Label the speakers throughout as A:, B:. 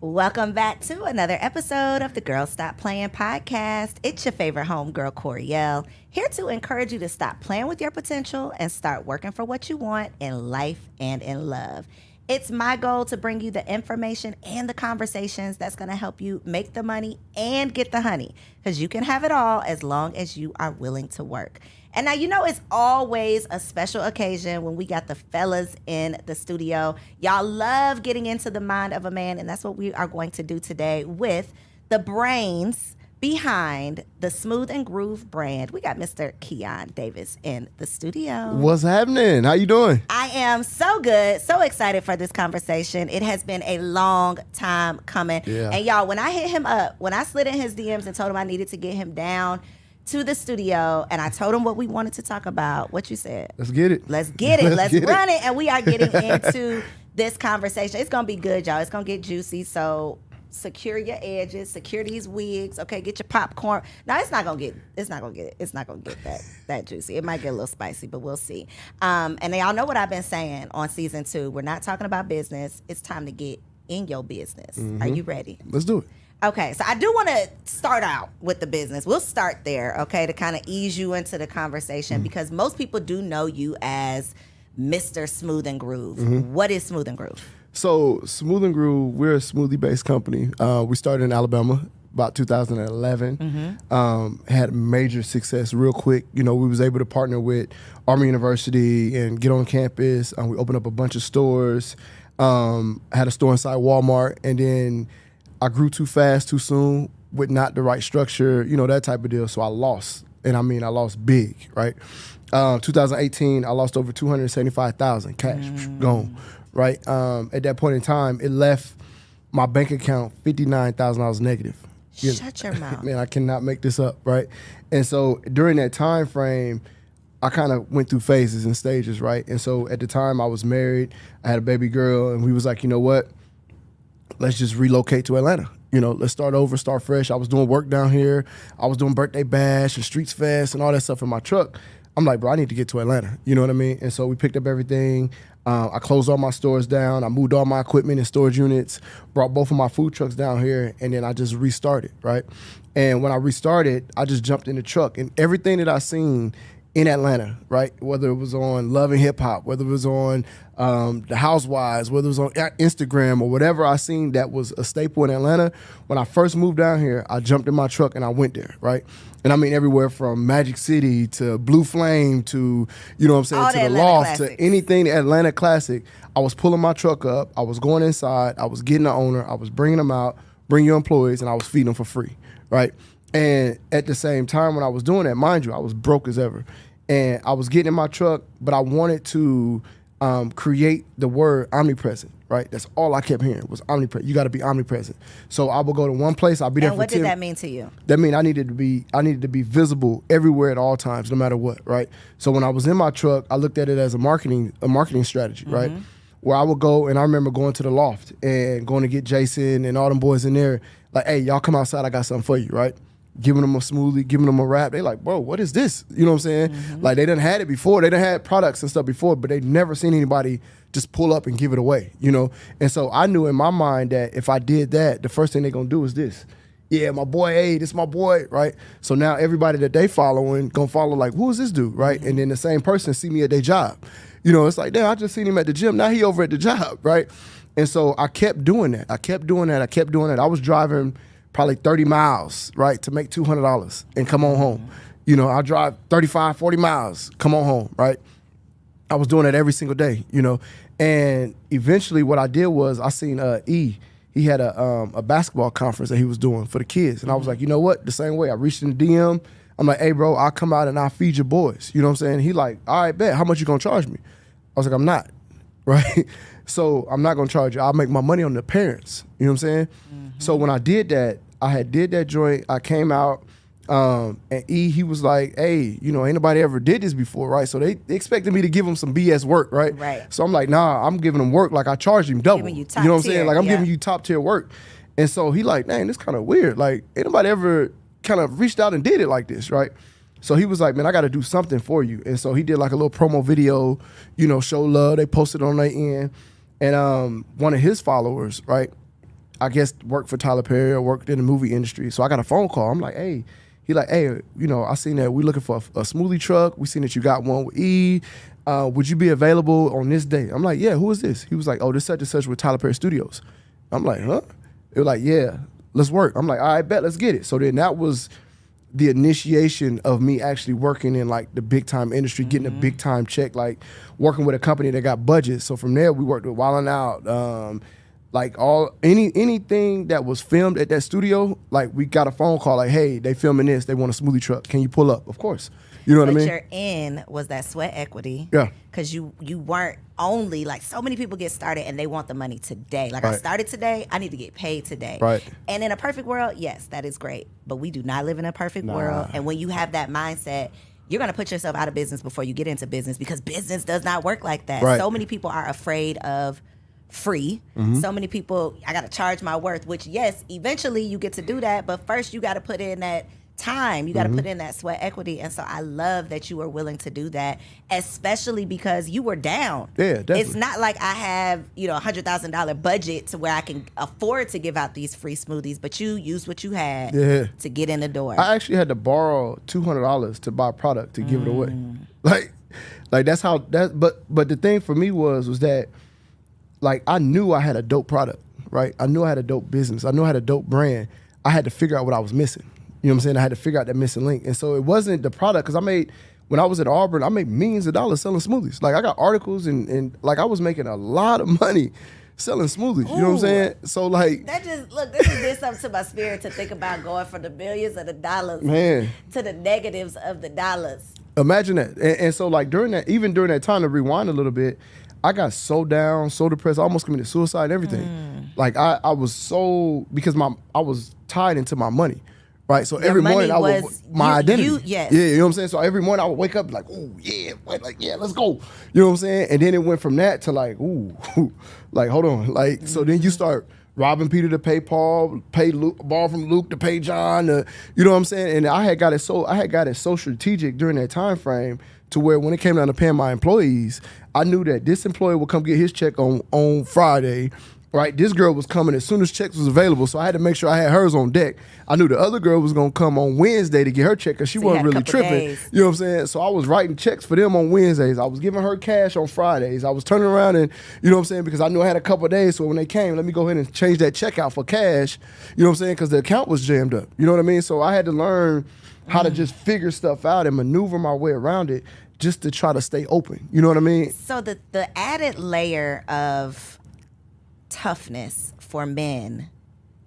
A: Welcome back to another episode of the Girl Stop Playing podcast. It's your favorite homegirl, Coriel, here to encourage you to stop playing with your potential and start working for what you want in life and in love. It's my goal to bring you the information and the conversations that's going to help you make the money and get the honey, because you can have it all as long as you are willing to work. And now, you know, it's always a special occasion when we got the fellas in the studio. Y'all love getting into the mind of a man, and that's what we are going to do today with the brains behind the Smooth and Groove brand. We got Mr. Keon Davis in the studio.
B: What's happening? How you doing?
A: I am so good, so excited for this conversation. It has been a long time coming.
B: Yeah.
A: And y'all, when I hit him up, when I slid in his DMs and told him I needed to get him down to the studio, and I told him what we wanted to talk about, what you said?
B: Let's get it.
A: Let's get it. Let's run it. And we are getting into this conversation. It's going to be good, y'all. It's going to get juicy. So secure your edges, secure these wigs. Okay, get your popcorn. Now it's not gonna get that juicy. It might get a little spicy, but we'll see. And y'all know what I've been saying on season 2. We're not talking about business. It's time to get in your business. Mm-hmm. Are you ready?
B: Let's do it.
A: Okay, so I do want to start out with the business. We'll start there, okay, to kind of ease you into the conversation, because most people do know you as Mr. Smooth and Groove. Mm-hmm. What is Smooth and Groove?
B: So Smooth and Groove, we're a smoothie-based company. We started in Alabama about 2011. Mm-hmm. Had major success real quick. You know, we was able to partner with Army University and get on campus. We opened up a bunch of stores. Had a store inside Walmart, and then I grew too fast, too soon, with not the right structure, you know, that type of deal. So I lost, and I mean, I lost big, right? 2018, I lost over $275,000 cash, gone, right? At that point in time, it left my bank account $59,000 negative.
A: Shut your mouth.
B: Man, I cannot make this up, right? And so during that time frame, I kind of went through phases and stages, right? And so at the time, I was married, I had a baby girl, and we was like, you know what? Let's just relocate to Atlanta. You know, let's start over, start fresh. I was doing work down here. I was doing birthday bash and Streets Fest and all that stuff in my truck. I'm like, bro, I need to get to Atlanta. You know what I mean? And so we picked up everything. I closed all my stores down. I moved all my equipment and storage units, brought both of my food trucks down here, and then I just restarted, right? And when I restarted, I just jumped in the truck. And everything that I seen in Atlanta, right? Whether it was on Love and Hip Hop, whether it was on The Housewives, whether it was on Instagram or whatever I seen that was a staple in Atlanta, when I first moved down here, I jumped in my truck and I went there, right? And I mean everywhere from Magic City to Blue Flame to, you know what I'm saying,
A: all
B: to the
A: Atlanta
B: Loft,
A: classics.
B: to anything Atlanta classic. I was pulling my truck up, I was going inside, I was getting the owner, I was bringing them out, bring your employees, and I was feeding them for free, right? And at the same time when I was doing that, mind you, I was broke as ever. And I was getting in my truck, but I wanted to create the word omnipresent, right? That's all I kept hearing was omnipresent. You got to be omnipresent. So I would go to one place, I'll be there for 10.
A: And what did that mean to you?
B: That mean I needed to be visible everywhere at all times, no matter what, right? So when I was in my truck, I looked at it as a marketing strategy, right? Where I would go, and I remember going to the Loft and going to get Jason and all them boys in there, like, hey, y'all come outside, I got something for you, right? Giving them a smoothie, giving them a wrap. They like, bro, what is this? You know what I'm saying? Like, they done had it before. They done had products and stuff before, but they never seen anybody just pull up and give it away, you know? And so I knew in my mind that if I did that, the first thing they gonna do is this. Yeah, my boy, hey, this my boy, right? So now everybody that they following gonna follow like, who is this dude, right? And then the same person see me at their job. You know, it's like, damn, I just seen him at the gym. Now he over at the job, right? And so I kept doing that. I kept doing that. I was driving probably 30 miles, right, to make $200 and come on home. You know, I drive 35, 40 miles, come on home, right? I was doing that every single day, you know. And eventually what I did was I seen E. He had a basketball conference that he was doing for the kids. And I was like, you know what? The same way. I reached in the DM. I'm like, hey, bro, I'll come out and I'll feed your boys. You know what I'm saying? He like, all right, bet. How much you gonna charge me? I was like, I'm not, right? So I'm not gonna charge you. I'll make my money on the parents. You know what I'm saying? So when I did that, I did that joint. I came out, and E, he was like, hey, you know, ain't nobody ever did this before, right? So they expected me to give him some BS work, right?
A: Right.
B: So I'm like, nah, I'm giving him work like I charged him double.
A: Giving you
B: You
A: top
B: know what I'm
A: tier,
B: saying? Like I'm
A: yeah.
B: giving you top tier work. And so he like, dang, this kind of weird. Like ain't nobody ever kind of reached out and did it like this, right? So he was like, man, I got to do something for you. And so he did like a little promo video, you know, show love. They posted on their end. And one of his followers, right, I guess worked for Tyler Perry or worked in the movie industry. So I got a phone call. I'm like, hey. He like, hey, you know, I seen that we looking for a smoothie truck. We seen that you got one with E. Would you be available on this day? I'm like, yeah, who is this? He was like, oh, this such and such with Tyler Perry Studios. I'm like, huh? It was like, yeah, let's work. I'm like, all right, bet, let's get it. So then that was the initiation of me actually working in like the big time industry, getting a big time check, like working with a company that got budgets. So from there, we worked with Wild 'N Out, like anything that was filmed at that studio, like we got a phone call like, hey, they filming this, they want a smoothie truck. Can you pull up? Of course. You know what I mean?
A: But your in was that sweat equity.
B: Yeah.
A: Because you weren't only, like so many people get started and they want the money today. Like I started today, I need to get paid today.
B: Right.
A: And in a perfect world, yes, that is great. But we do not live in a perfect world. And when you have that mindset, you're going to put yourself out of business before you get into business because business does not work like that.
B: Right.
A: So many people are afraid of free. So many people, I got to charge my worth, which yes, eventually you get to do that. But first you got to put in that time. You got to put in that sweat equity. And so I love that you were willing to do that, especially because you were down.
B: Yeah, definitely.
A: It's not like I have, you know, $100,000 budget to where I can afford to give out these free smoothies, but you used what you had to get in the door.
B: I actually had to borrow $200 to buy a product to give it away. Like that's how that. But the thing for me was that like I knew I had a dope product, right? I knew I had a dope business. I knew I had a dope brand. I had to figure out what I was missing. You know what I'm saying? I had to figure out that missing link. And so it wasn't the product, because when I was at Auburn, I made millions of dollars selling smoothies. Like I got articles and like I was making a lot of money selling smoothies. You know what I'm saying? So like
A: that just this just did something to my spirit to think about going from the billions of the dollars to the negatives of the dollars.
B: Imagine that. And so like during that time, to rewind a little bit, I got so down, so depressed, I almost committed suicide and everything. Like I was so, because I was tied into my money. Right, so every morning I would my identity. Yeah, you know what I'm saying. So every morning I would wake up like, oh yeah, like yeah, let's go. You know what I'm saying. And then it went from that to like, ooh, like hold on, like so then you start robbing Peter to pay Paul, pay Luke, borrow from Luke to pay John. You know what I'm saying. And I had got it so strategic during that time frame to where when it came down to paying my employees, I knew that this employee would come get his check on Friday. Right, this girl was coming as soon as checks was available, so I had to make sure I had hers on deck. I knew the other girl was gonna come on Wednesday to get her check because she wasn't really tripping. Days. You know what I'm saying? So I was writing checks for them on Wednesdays. I was giving her cash on Fridays. I was turning around and, you know what I'm saying, because I knew I had a couple of days, so when they came, let me go ahead and change that check out for cash, you know what I'm saying, because the account was jammed up. You know what I mean? So I had to learn how to just figure stuff out and maneuver my way around it just to try to stay open. You know what I mean?
A: So the added layer of toughness for men,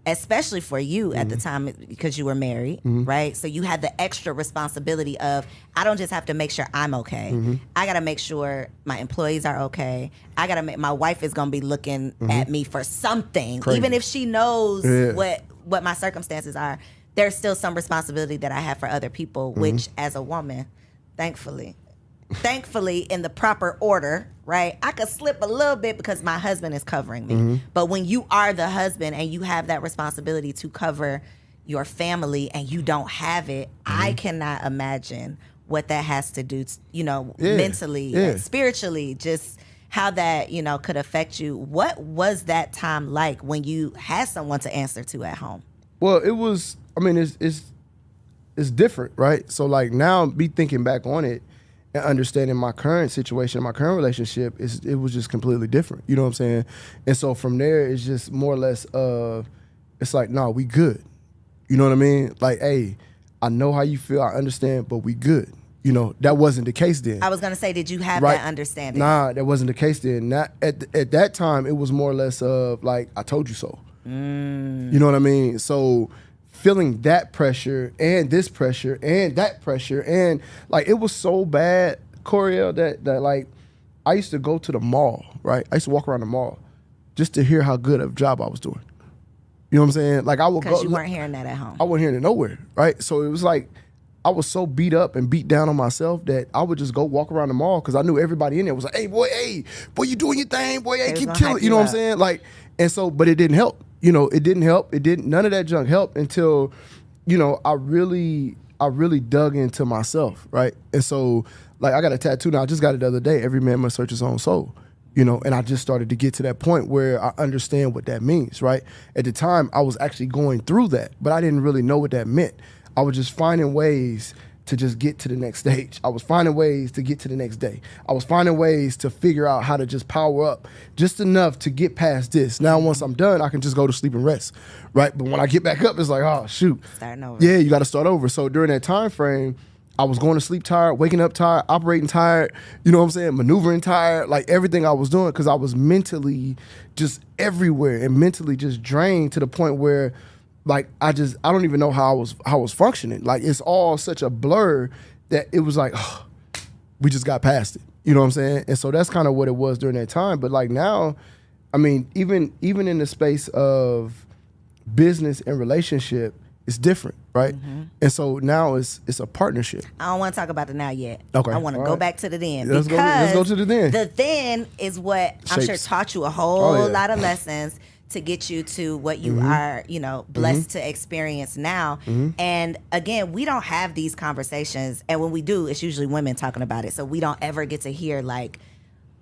A: especially for you at the time because you were married, right? So you had the extra responsibility of, I don't just have to make sure I'm okay. I got to make sure my employees are okay. I got to make, my wife is going to be looking at me for something. Crazy. Even if she knows what my circumstances are, there's still some responsibility that I have for other people, which as a woman, thankfully in the proper order, right? I could slip a little bit because my husband is covering me. But when you are the husband and you have that responsibility to cover your family and you don't have it, I cannot imagine what that has to do, mentally, and spiritually, just how that, could affect you. What was that time like when you had someone to answer to at home? Well,
B: it was, it's different, right? So like now me thinking back on it, and understanding my current situation, my current relationship, it was just completely different. You know what I'm saying? And so from there, it's just more or less, it's like, nah, we good. You know what I mean? Like, hey, I know how you feel, I understand, but we good. That wasn't the case then.
A: I was going to say, did you have that understanding?
B: Nah, that wasn't the case then. Not at that time, it was more or less of like, I told you so. You know what I mean? So feeling that pressure and this pressure and that pressure, and like it was so bad, Coriel, that like I used to go to the mall, right? I used to walk around the mall just to hear how good of a job I was doing. You know what I'm saying? Like I would go.
A: Because you weren't hearing that at home.
B: I wasn't hearing it nowhere, right? So it was like I was so beat up and beat down on myself that I would just go walk around the mall because I knew everybody in there was like, hey, boy, you doing your thing, boy, hey, keep killing. You know what I'm saying? Like, and so, but it didn't help. It didn't help. None of that junk helped until, I really dug into myself, right? And so, like, I got a tattoo now. I just got it the other day. Every man must search his own soul. you know, and I just started to get to that point where I understand what that means, right? At the time, I was actually going through that, but I didn't really know what that meant. I was just finding ways to just get to the next stage. I was finding ways to get to the next day. I was finding ways to figure out how to just power up just enough to get past this. Now, once I'm done, I can just go to sleep and rest, right? But when I get back up, it's like, oh, shoot.
A: Starting over.
B: Yeah, you got to start over. So during that time frame, I was going to sleep tired, waking up tired, operating tired, you know what I'm saying, maneuvering tired, like everything I was doing, because I was mentally just everywhere and mentally just drained to the point where, like, I don't even know how I was functioning. Like, it's all such a blur that it was like, oh, we just got past it. You know what I'm saying? And so that's kind of what it was during that time. But like now, I mean, even in the space of business and relationship, it's different, right? Mm-hmm. And so now it's a partnership.
A: I don't want to talk about the now yet.
B: Okay.
A: I want to go back to the then.
B: Let's go to the then.
A: The then is what I'm sure taught you a whole lot of lessons to get you to what you are, you know, blessed to experience now. And again, we don't have these conversations. And when we do, it's usually women talking about it. So we don't ever get to hear like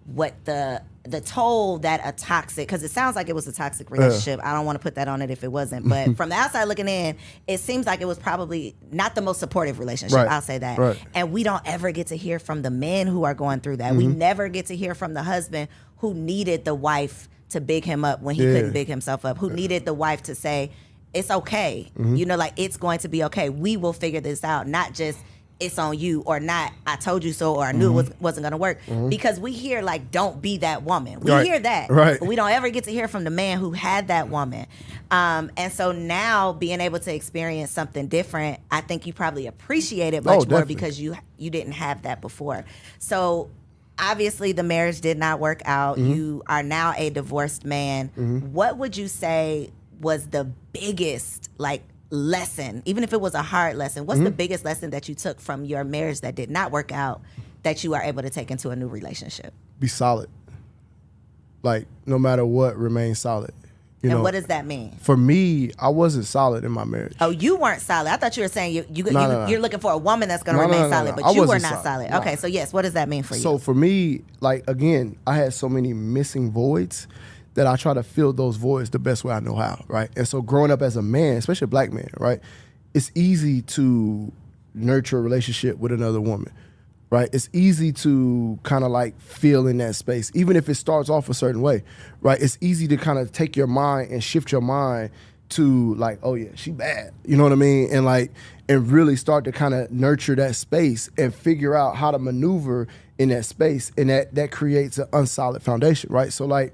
A: what the toll that a toxic, because it sounds like it was a toxic relationship. I don't want to put that on it if it wasn't. But from the outside looking in, it seems like it was probably not the most supportive relationship.
B: Right.
A: I'll say that.
B: Right.
A: And we don't ever get to hear from the men who are going through that. We never get to hear from the husband who needed the wife to big him up when he couldn't big himself up, who needed the wife to say, it's okay. You know, like, it's going to be okay. We will figure this out. Not just, it's on you, or not, I told you so, or I knew it wasn't going to work. Because we hear, like, don't be that woman. We hear that.
B: Right.
A: But we don't ever get to hear from the man who had that woman. And so now being able to experience something different, I think you probably appreciate it much more because you didn't have that before. So obviously the marriage did not work out. You are now a divorced man. What would you say was the biggest, like, lesson, even if it was a hard lesson? What's the biggest lesson that you took from your marriage that did not work out that you are able to take into a new relationship?
B: Be solid. Like, no matter what, remain solid. You know,
A: what does that mean?
B: For me, I wasn't solid in my marriage.
A: Oh, you weren't solid. I thought you were saying you're looking for a woman that's going to remain solid, but you were not solid.
B: No.
A: Okay, so yes, what does that mean for you?
B: So for me, like, again, I had so many missing voids that I try to fill those voids the best way I know how, right? And so growing up as a man, especially a black man, right, it's easy to nurture a relationship with another woman, right? It's easy to kind of like feel in that space, even if it starts off a certain way, right? It's easy to kind of take your mind and shift your mind to like, oh yeah, she bad, you know what I mean? And like, and really start to kind of nurture that space and figure out how to maneuver in that space. And that creates an unsolid foundation, right? So like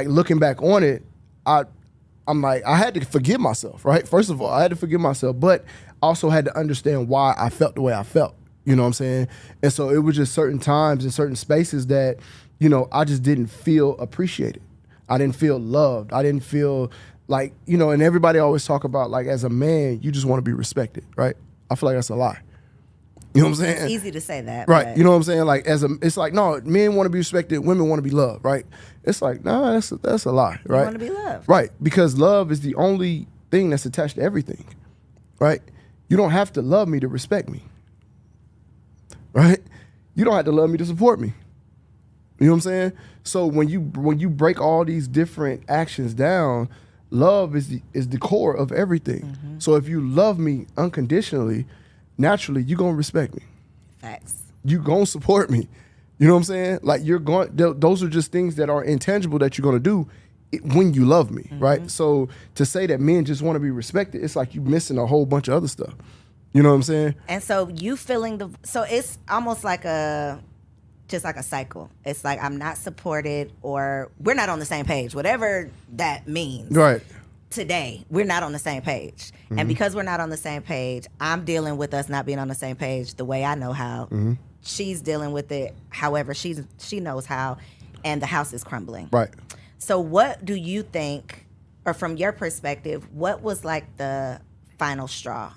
B: looking back on it, I'm like, I had to forgive myself, right? First of all, I had to forgive myself, but I also had to understand why I felt the way I felt. You know what I'm saying? And so it was just certain times and certain spaces that, you know, I just didn't feel appreciated. I didn't feel loved. I didn't feel like, you know, and everybody always talk about, like, as a man, you just want to be respected, right? I feel like that's a lie. You know what I'm saying?
A: It's easy to say that.
B: Right.
A: But...
B: You know what I'm saying? Like, it's like, no, men want to be respected, women want to be loved, right? It's like, nah, that's a lie, right?
A: You want to be loved.
B: Right. Because love is the only thing that's attached to everything, right? You don't have to love me to respect me, right? You don't have to love me to support me. You know what I'm saying? So when you break all these different actions down, love is the core of everything. So if you love me unconditionally, naturally, you're going to respect me.
A: Facts.
B: You're going to support me. You know what I'm saying? Like, those are just things that are intangible that you're going to do when you love me, right? So to say that men just want to be respected, it's like you missing a whole bunch of other stuff. You know what I'm saying?
A: And so you feeling so it's almost like just like a cycle. It's like, I'm not supported, or we're not on the same page, whatever that means.
B: Right.
A: Today, we're not on the same page. And because we're not on the same page, I'm dealing with us not being on the same page the way I know how. She's dealing with it however she knows how, and the house is crumbling.
B: Right.
A: So what do you think, or from your perspective, what was like the final straw?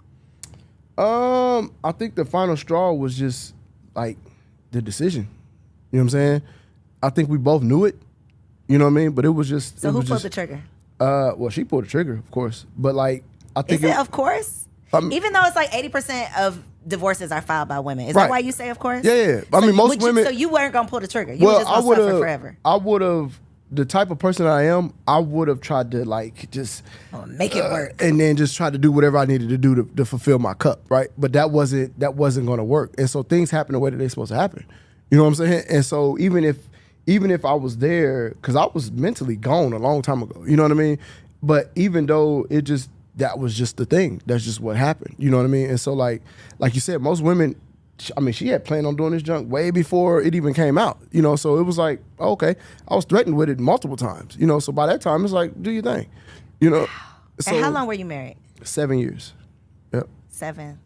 B: I think the final straw was just like the decision. You know what I'm saying? I think we both knew it. You know what I mean? But it was just...
A: So who pulled the trigger?
B: Well, she pulled the trigger, of course. But like, I think...
A: Is it of course? Even though it's like 80% of divorces are filed by women. Is
B: Right.
A: that why you say, of course?
B: Yeah. I mean, most women.
A: So you weren't gonna pull the trigger. You were just gonna suffer forever.
B: I would have. The type of person I am, I would have tried to like just
A: make it work,
B: and then just try to do whatever I needed to do to fulfill my cup, right? But that wasn't going to work, and so things happen the way that they're supposed to happen. You know what I'm saying? And so even if I was there, because I was mentally gone a long time ago, you know what I mean? But even though that was just the thing, that's just what happened. You know what I mean? And so like you said, most women. I mean, she had planned on doing this junk way before it even came out, you know, so it was like, okay, I was threatened with it multiple times, you know, so by that time, it's like, do your thing, you know. So,
A: and how long were you married?
B: 7 years. Yep.
A: 7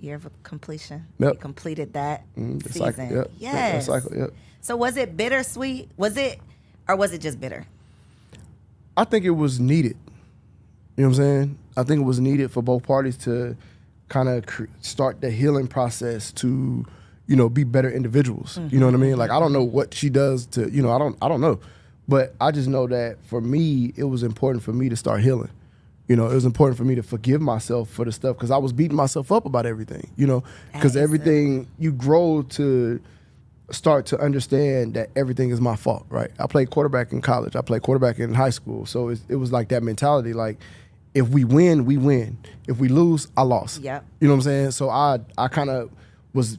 A: year of completion.
B: Yep.
A: You completed that season.
B: Cycle, yep.
A: Yes.
B: That cycle, yep.
A: So was it bittersweet? Was it just bitter?
B: I think it was needed. You know what I'm saying? I think it was needed for both parties to kind of start the healing process to, you know, be better individuals. You know what I mean? Like, I don't know what she does to, you know, I don't know. But I just know that for me, it was important for me to start healing. You know, it was important for me to forgive myself for the stuff because I was beating myself up about everything, you know, because everything you grow to start to understand that everything is my fault, right? I played quarterback in college. I played quarterback in high school. So it was like that mentality, like, if we win, we win. If we lose, I lost.
A: Yep.
B: You know what I'm saying? So I kind of was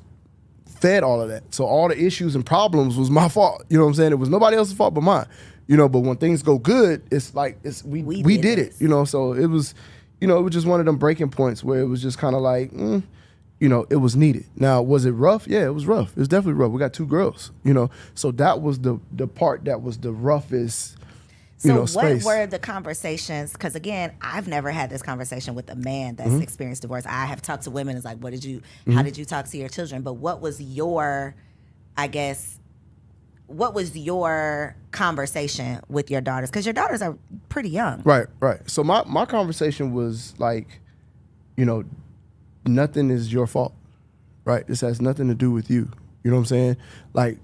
B: fed all of that. So all the issues and problems was my fault. You know what I'm saying? It was nobody else's fault but mine. You know, but when things go good, it's like we did it. You know, so it was, you know, it was just one of them breaking points where it was just kind of like, you know, it was needed. Now, was it rough? Yeah, it was rough. It was definitely rough. We got 2 girls. You know, so that was the part that was the roughest.
A: So
B: space.
A: What were the conversations? Because again, I've never had this conversation with a man that's experienced divorce. I have talked to women. It's like, how did you talk to your children? But what was your, what was your conversation with your daughters? Because your daughters are pretty young.
B: Right. So my conversation was like, you know, nothing is your fault, right? This has nothing to do with you. You know what I'm saying? Like,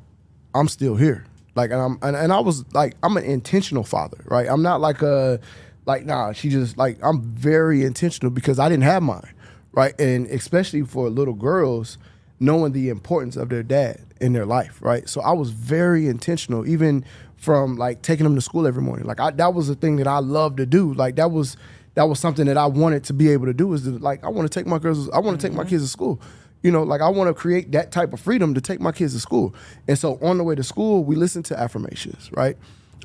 B: I'm still here. Like, and I was like, I'm an intentional father, right? I'm not like she just like, I'm very intentional because I didn't have mine, right? And especially for little girls, knowing the importance of their dad in their life, right? So I was very intentional, even from like taking them to school every morning. Like that was a thing that I loved to do. Like that was something that I wanted to be able to do, is to, like, I want to take my take my kids to school. You know, like I want to create that type of freedom to take my kids to school. And so on the way to school, we listen to affirmations, right?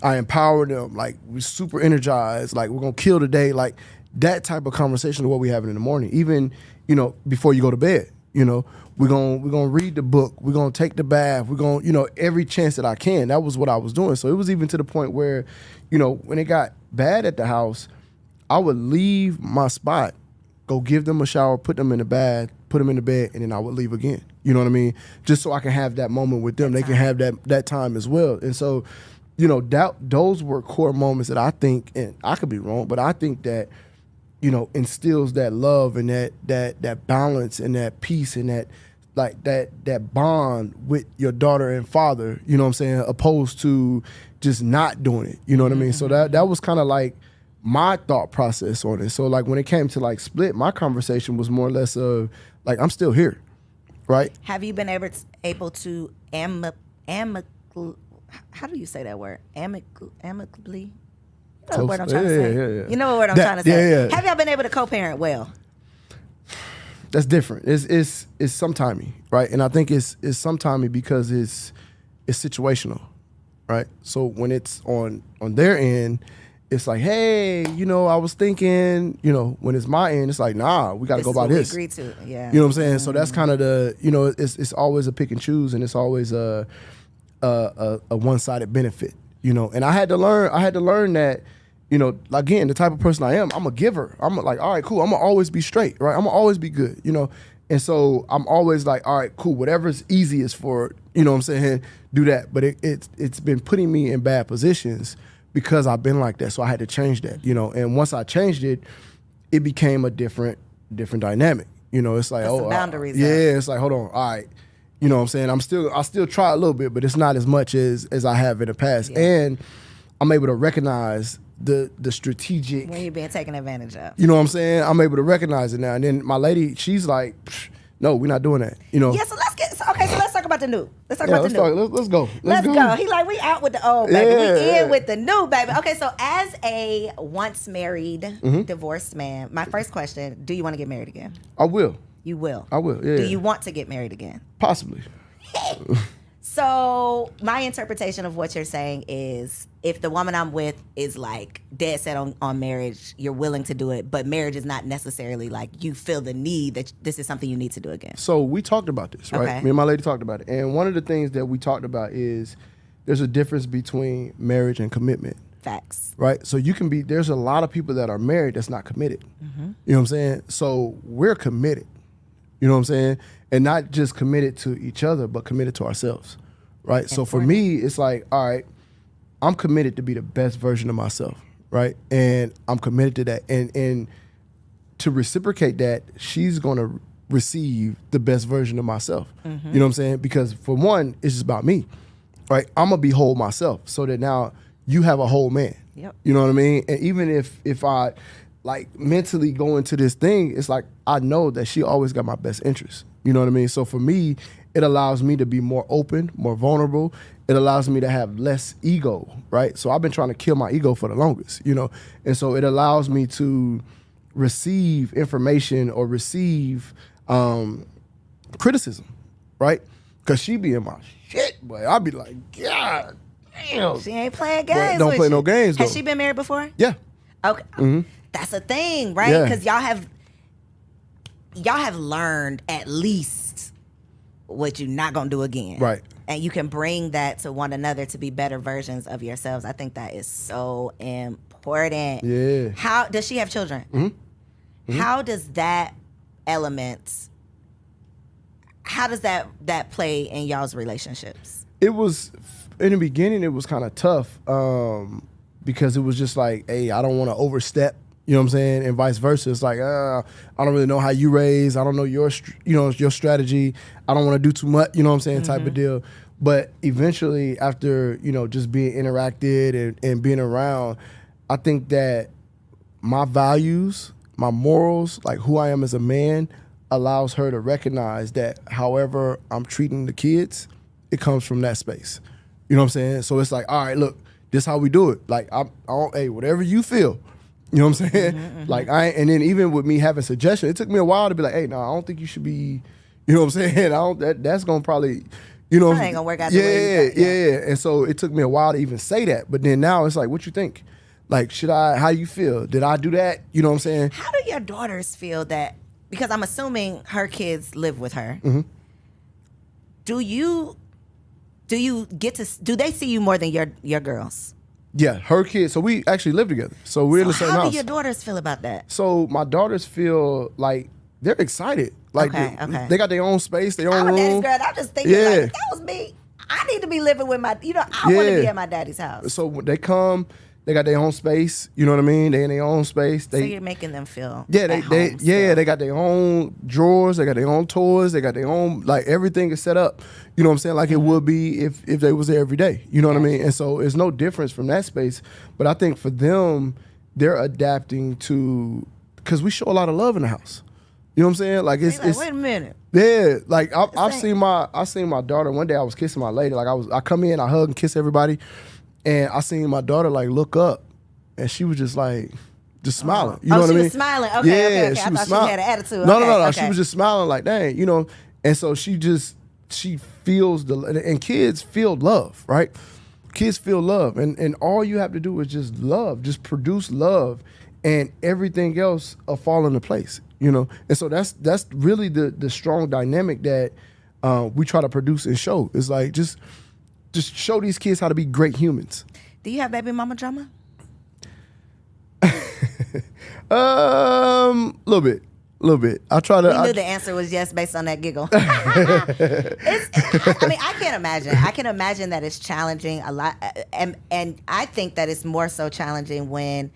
B: I empower them, like we're super energized, like we're going to kill today. Like that type of conversation is what we're having in the morning. Even, you know, before you go to bed, you know, we're going to read the book. We're going to take the bath. We're going to, you know, every chance that I can. That was what I was doing. So it was even to the point where, you know, when it got bad at the house, I would leave my spot, go give them a shower, put them in the bath, put them in the bed, and then I would leave again. You know what I mean? Just so I can have that moment with them. They can have that time as well. And so, you know, those were core moments that I think, and I could be wrong, but I think that, you know, instills that love and that balance and that peace and that bond with your daughter and father, you know what I'm saying, opposed to just not doing it. You know what I mean? So that was kind of like my thought process on it. So like when it came to like split, my conversation was more or less of like, I'm still here, right?
A: Have you been able to how do you say that word? Amicably? You know the word I'm trying to say.
B: Yeah.
A: You know what word I'm trying to say.
B: Yeah.
A: Have y'all been able to co-parent well?
B: That's different. It's sometimey, right? And I think it's sometimey because it's situational, right? So when it's on their end, it's like, hey, you know, I was thinking, you know, when it's my end, it's like, nah, we got to go by this.
A: We agreed to, yeah.
B: You know what I'm saying? So that's kind of the, you know, it's always a pick and choose, and it's always a one-sided benefit, you know. And I had to learn that, you know, again, the type of person I am, I'm a giver. I'm like, all right, cool. I'm gonna always be straight, right? I'm gonna always be good, you know. And so I'm always like, all right, cool. Whatever's easiest for, you know what I'm saying, do that. But it's been putting me in bad positions because I've been like that. So I had to change that, you know. And once I changed it, it became a different dynamic. You know, it's like,
A: some boundaries.
B: It's like, hold on, all right. You know what I'm saying? I still try a little bit, but it's not as much as I have in the past. Yeah. And I'm able to recognize the strategic.
A: When you're being taken advantage of.
B: You know what I'm saying? I'm able to recognize it now. And then my lady, she's like, no, we're not doing that. You know.
A: Yeah, so let's talk about the new. Let's talk about the new.
B: Let's go.
A: Let's go. He like, we out with the old, baby. We in with the new, baby. Okay, so as a once married, divorced man, my first question, do you want to get married again?
B: I will.
A: You will?
B: I will, yeah.
A: Do you want to get married again?
B: Possibly.
A: So my interpretation of what you're saying is if the woman I'm with is like dead set on marriage, you're willing to do it, but marriage is not necessarily like you feel the need that this is something you need to do again.
B: So we talked about this, right?
A: Okay.
B: Me and my lady talked about it. And one of the things that we talked about is there's a difference between marriage and commitment.
A: Facts.
B: Right? So there's a lot of people that are married that's not committed. You know what I'm saying? So we're committed. You know what I'm saying? And not just committed to each other, but committed to ourselves. Right? So for me, it's like, all right, I'm committed to be the best version of myself. Right? And I'm committed to that. And to reciprocate that, she's going to receive the best version of myself. You know what I'm saying? Because for one, it's just about me. Right? I'm going to be whole myself so that now you have a whole man.
A: Yep.
B: You know what I mean? And even if I like mentally go into this thing, it's like I know that she always got my best interest. You know what I mean? So for me, it allows me to be more open, more vulnerable. It allows me to have less ego, right? So I've been trying to kill my ego for the longest, you know? And so it allows me to receive information or receive criticism, right? Because she be in my shit, boy. I'd be like, God damn.
A: She ain't playing games.
B: Don't play no games, though.
A: Has she been married before?
B: Yeah.
A: Okay. That's a thing, right? Because y'all have learned at least what you're not gonna do again.
B: Right.
A: And you can bring that to one another to be better versions of yourselves. I think that is so important.
B: Yeah.
A: How does she have children? How does that element, how does that play in y'all's relationships?
B: It was, in the beginning, it was kind of tough because it was just like, hey, I don't want to overstep. You know what I'm saying? And vice versa. It's like, I don't really know how you raise. I don't know your strategy. I don't want to do too much, you know what I'm saying, type of deal. But eventually, after, just being interacted and being around, I think that my values, my morals, like who I am as a man, allows her to recognize that however I'm treating the kids, it comes from that space. You know what I'm saying? So it's like, all right, look, this how we do it. Like, hey, whatever you feel. You know what I'm saying? Like, and then even with me having suggestions, it took me a while to be like, hey, no, I don't think you should be, you know what I'm saying? That's going to probably,
A: That ain't gonna work out the way you got.
B: Yeah. And so it took me a while to even say that. But then now it's like, what you think? Like, how you feel? Did I do that? You know what I'm saying?
A: How do your daughters feel that, because I'm assuming her kids live with her. Do you get to, do they see you more than your girls?
B: Yeah, her kids. So we actually live together. So we're in the same house.
A: How do your daughters feel about that?
B: So my daughters feel like they're excited. Like they got their own space, their own room.
A: I'm a daddy's girl. I'm just thinking like, if that was me, I need to be living with my, I want to be at my daddy's house.
B: So when they come, they got their own space. You know what I mean? They in their own space.
A: So you're making them feel
B: they got their own drawers. They got their own toys. They got their own, like, everything is set up. You know what I'm saying? Like it would be if they was there every day. You know what I mean? And so it's no difference from that space. But I think for them, they're adapting to, because we show a lot of love in the house. You know what I'm saying? Like it's
A: wait a minute.
B: Yeah, like I've seen my daughter. One day I was kissing my lady. Like I come in, I hug and kiss everybody. And I seen my daughter like look up, and she was just like, just smiling. You know what I mean?
A: She was smiling. Okay. I thought she had an attitude.
B: No. She was just smiling like, dang, And so she feels and kids feel love, right? Kids feel love, and all you have to do is just love, just produce love, and everything else will fall into place. And so that's really the strong dynamic that we try to produce and show. It's like just show these kids how to be great humans.
A: Do you have baby mama drama?
B: Little bit. I try to.
A: We knew the answer was yes based on that giggle. I can't imagine. I can imagine that it's challenging a lot, and I think that it's more so challenging when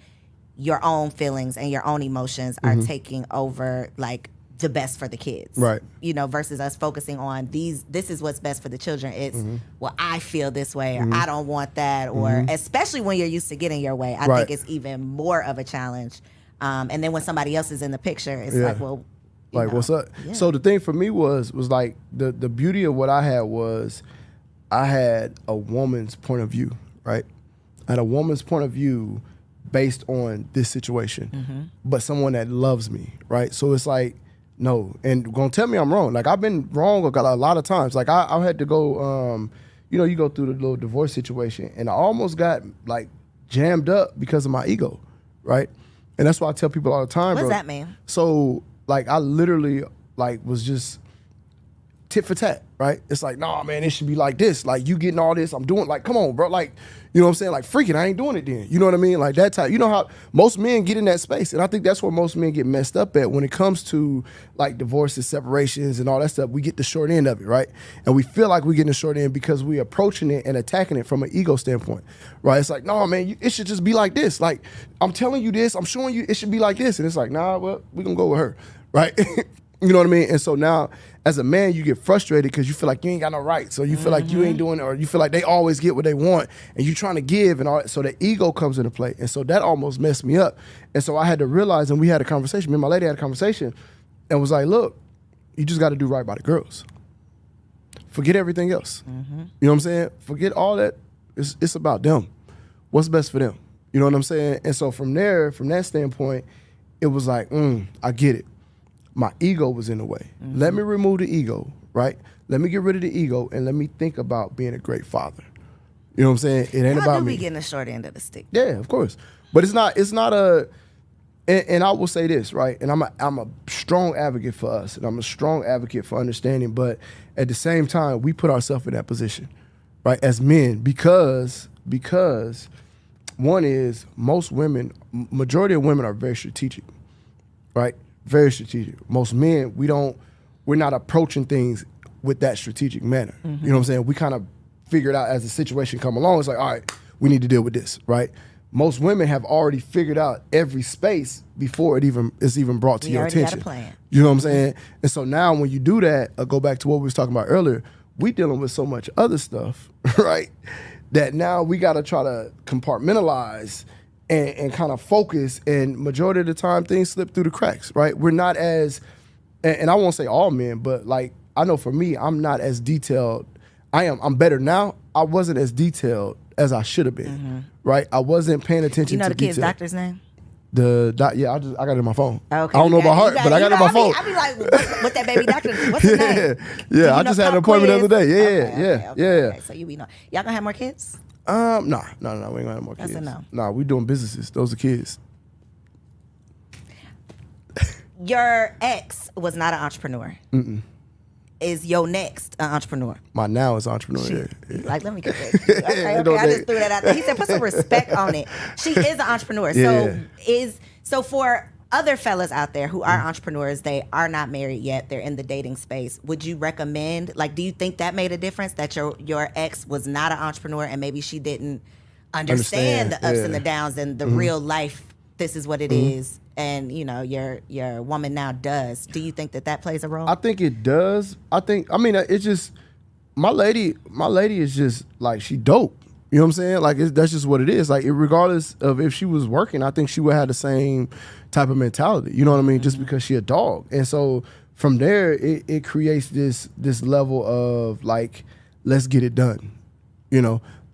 A: your own feelings and your own emotions are taking over, like, the best for the kids,
B: right?
A: Versus us focusing on this is what's best for the children. It's well, I feel this way, or I don't want that, or especially when you're used to getting your way, I think it's even more of a challenge. And then when somebody else is in the picture, it's like, well,
B: Like, what's up?
A: Yeah.
B: So the thing for me was like the beauty of what I had was I had a woman's point of view, right? I had a woman's point of view based on this situation, but someone that loves me, right? So it's like, no, and gonna tell me I'm wrong. Like, I've been wrong a lot of times. Like, I had to go, you go through the little divorce situation, and I almost got like jammed up because of my ego, right? And that's why I tell people all the time,
A: What
B: bro.
A: does that mean?
B: So, like, I literally, like, was just tit for tat, right? It's like, nah, man, it should be like this. Like, you getting all this, I'm doing, like, come on, bro. Like, you know what I'm saying? Like, freaking, I ain't doing it then. You know what I mean? Like, that type. You know how most men get in that space. And I think that's where most men get messed up at when it comes to, like, divorces, separations, and all that stuff. We get the short end of it, right? And we feel like we're getting the short end because we're approaching it and attacking it from an ego standpoint, right? It's like, no, man, it should just be like this. Like, I'm telling you this, I'm showing you it should be like this. And it's like, nah, well, we're going to go with her, right? You know what I mean? And so now, as a man, you get frustrated because you feel like you ain't got no rights. So you feel like you ain't doing it, or you feel like they always get what they want, and you trying to give and all that. So the ego comes into play. And so that almost messed me up. And so I had to realize, and we had a conversation, me and my lady had a conversation, and was like, look, you just got to do right by the girls. Forget everything else. You know what I'm saying? Forget all that. It's about them. What's best for them? You know what I'm saying? And so from there, from that standpoint, it was like, I get it. My ego was in the way. Let me remove the ego, right? Let me get rid of the ego, and let me think about being a great father. You know what I'm saying? It ain't about me.
A: Be getting the short end of the stick.
B: Yeah, of course. But it's not a, and I will say this, right? And I'm a strong advocate for us, and I'm a strong advocate for understanding, but at the same time, we put ourselves in that position, right? As men, because one is most women, majority of women are very strategic, right? Very strategic. Most men, we're not approaching things with that strategic manner. You know what I'm saying? We kind of figure it out as the situation come along. It's like, all right, we need to deal with this, right? Most women have already figured out every space before it's even brought to your attention.
A: Got a plan.
B: You know what I'm saying? And so now when you do that, go back to what we was talking about earlier, we dealing with so much other stuff, right? That now we got to try to compartmentalize and kind of focus, and majority of the time things slip through the cracks, right? We're not as, and I won't say all men, but like, I know for me, I'm not as detailed. I'm better now. I wasn't as detailed as I should have been, right? I wasn't paying attention to
A: You know the
B: detail.
A: kid's doctor's name?
B: Yeah, I got it in my phone.
A: Okay,
B: I don't know about heart, but I got it in my phone.
A: I be like, what that baby doctor? What's his name?
B: Yeah, I just had an appointment the other day. Yeah.
A: Okay, so you be know. Y'all gonna have more kids?
B: No, we ain't gonna have more kids.
A: That's a no.
B: Nah, we doing businesses. Those are kids.
A: Your ex was not an entrepreneur. Is your next an entrepreneur? My
B: now is entrepreneur. Yeah.
A: Like, let me get that. Okay, I just threw that out there. He said, put some respect on it. She is an entrepreneur. So for other fellas out there who are entrepreneurs, they are not married yet, they're in the dating space, would you recommend, like, do you think that made a difference, that your ex was not an entrepreneur and maybe she didn't understand the ups and the downs and the real life, this is what it is, and your woman now does? Do you think that plays a role?
B: I think it does. It's just, my lady is just like, she dope. You know what I'm saying? Like, that's just what it is. Like, regardless of if she was working, I think she would have the same type of mentality. You know what I mean? Just because she a dog. And so from there, it creates this level of like, let's get it done.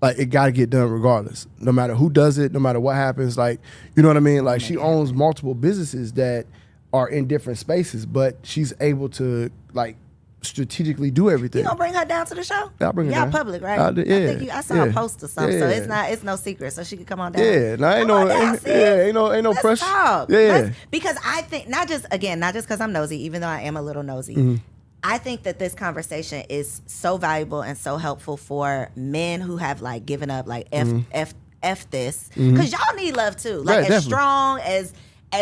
B: Like, it got to get done regardless. No matter who does it, no matter what happens. Like, you know what I mean? Like, she owns multiple businesses that are in different spaces, but she's able to, like, strategically do everything.
A: You gonna bring her down to the show?
B: I'll bring her
A: Y'all
B: down.
A: Public, right? I saw a post or something, so it's no secret, so she could come on down.
B: Yeah, ain't no pressure.
A: Talk.
B: Yeah,
A: because I think not just because I'm nosy, even though I am a little nosy. I think that this conversation is so valuable and so helpful for men who have like given up, like F this, because y'all need love too. Like, as strong as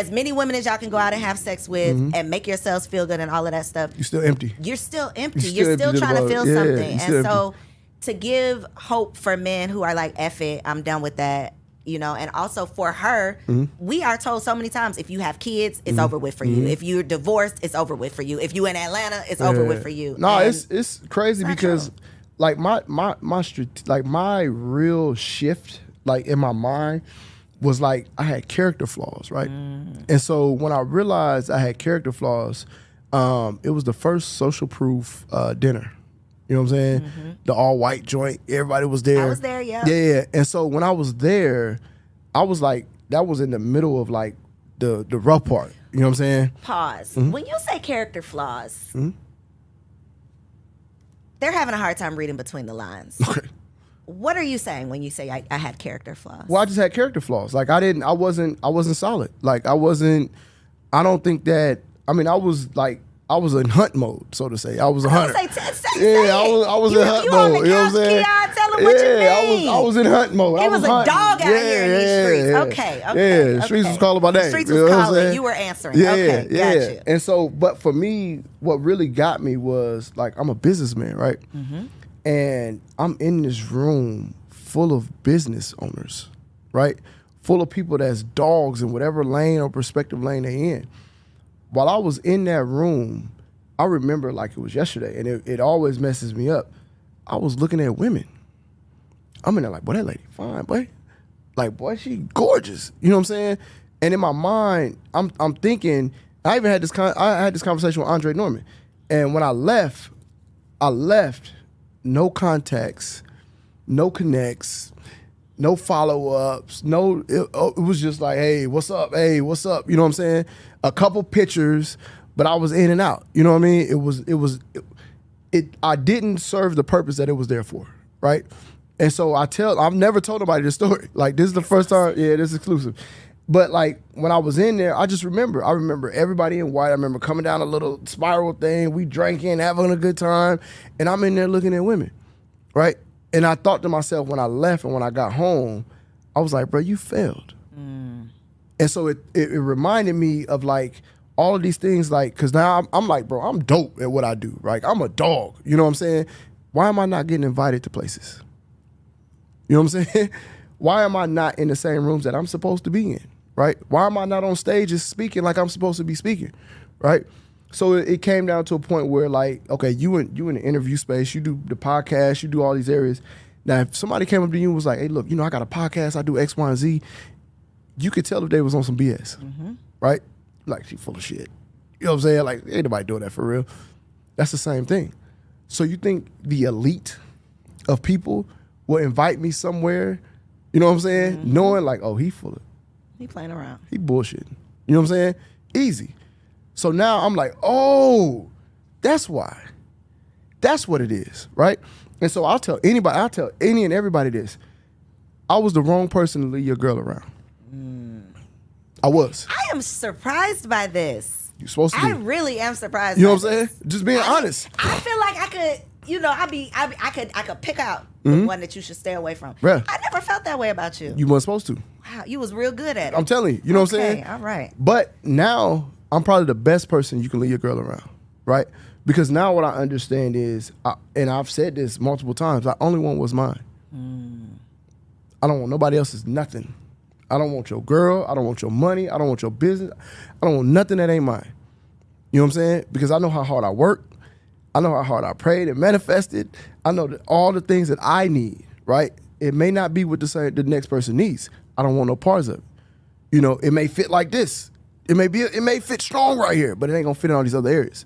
A: many women as y'all can go out and have sex with and make yourselves feel good and all of that stuff.
B: You're still empty.
A: You're still empty. You're still trying to feel something. And so to give hope for men who are like, F it, I'm done with that, and also for her, we are told so many times, if you have kids, it's over with for you. If you're divorced, it's over with for you. If you in Atlanta, it's over with for you.
B: No, it's crazy because like my real shift, like, in my mind, was like, I had character flaws, right? And so when I realized I had character flaws, It was the first social proof dinner. You know what I'm saying? The all white joint. Everybody was there.
A: I was there, yeah.
B: Yeah. And so when I was there, I was like, that was in the middle of like the rough part. You know what I'm saying?
A: Pause. When you say character flaws, they're having a hard time reading between the lines.
B: Okay.
A: What are you saying when you say I had character flaws?
B: Well, I just had character flaws. Like I wasn't solid. Like I don't think that, I mean, I was in hunt mode, so to say. I was a hunter.
A: Say
B: I was in hunt mode. You know what I'm saying?
A: Keon, tell them what you mean.
B: I was in hunt mode.
A: He was a dog out here in these streets.
B: Yeah.
A: Okay.
B: The streets was calling my name.
A: The streets was calling. You were answering. Okay, got you.
B: And so, but for me, what really got me was, like, I'm a businessman, right? And I'm in this room full of business owners, right? Full of people that's dogs in whatever lane or perspective lane they in. While I was in that room, I remember like it was yesterday, and it always messes me up. I was looking at women. I'm in there like, boy, that lady fine, boy. Like, boy, she gorgeous. You know what I'm saying? And in my mind, I'm thinking. I even had I had this conversation with Andre Norman, and when I left, no contacts, no connects, no follow-ups, it was just like, hey, what's up? Hey, what's up? You know what I'm saying? A couple pictures, but I was in and out. You know what I mean? I didn't serve the purpose that it was there for, right? And so I've never told nobody this story. Like, this is the first time, this is exclusive. But like, when I was in there, I remember everybody in white. I remember coming down a little spiral thing. We drinking, having a good time. And I'm in there looking at women, right? And I thought to myself when I left and when I got home, I was like, bro, you failed. And so it reminded me of like all of these things, like, because now I'm like, bro, I'm dope at what I do, right? I'm a dog, you know what I'm saying? Why am I not getting invited to places? You know what I'm saying? Why am I not in the same rooms that I'm supposed to be in, right? Why am I not on stages speaking like I'm supposed to be speaking, right? So it came down to a point where, like, okay, you in the interview space, you do the podcast, you do all these areas. Now, if somebody came up to you and was like, hey, look, I got a podcast, I do X, Y, and Z, you could tell if they was on some BS, right? Like, she full of shit. You know what I'm saying? Like, ain't nobody doing that for real. That's the same thing. So you think the elite of people will invite me somewhere, you know what I'm saying? Knowing like, oh, he
A: playing around.
B: He bullshitting. You know what I'm saying? Easy. So now I'm like, oh, that's why. That's what it is, right? And so I'll tell any and everybody this. I was the wrong person to lead your girl around. I was.
A: I am surprised by this.
B: You're supposed to be.
A: I really am surprised.
B: You know what I'm saying? Just being honest.
A: I feel like I could, I could pick out the one that you should stay away from.
B: Yeah.
A: I never felt that way about you.
B: You weren't supposed to.
A: Wow, you was real good at it.
B: I'm telling you. You know what I'm saying?
A: All right.
B: But now I'm probably the best person you can lead your girl around, right? Because now what I understand is, and I've said this multiple times, I only want what's mine. I don't want nobody else's nothing. I don't want your girl. I don't want your money. I don't want your business. I don't want nothing that ain't mine. You know what I'm saying? Because I know how hard I work. I know how hard I prayed and manifested. I know that all the things that I need, right? It may not be what the next person needs. I don't want no parts of it. You know, it may fit like this. It may fit strong right here, but it ain't gonna fit in all these other areas.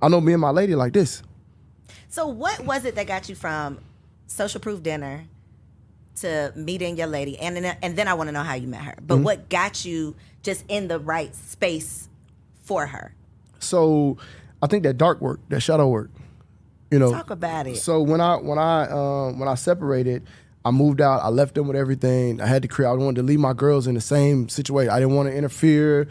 B: I know me and my lady like this.
A: So what was it that got you from social proof dinner to meeting your lady? And then I want to know how you met her. But what got you just in the right space for her?
B: So I think that dark work, that shadow work, you know.
A: Talk about it.
B: So when I separated, I moved out. I left them with everything. I wanted to leave my girls in the same situation. I didn't want to interfere.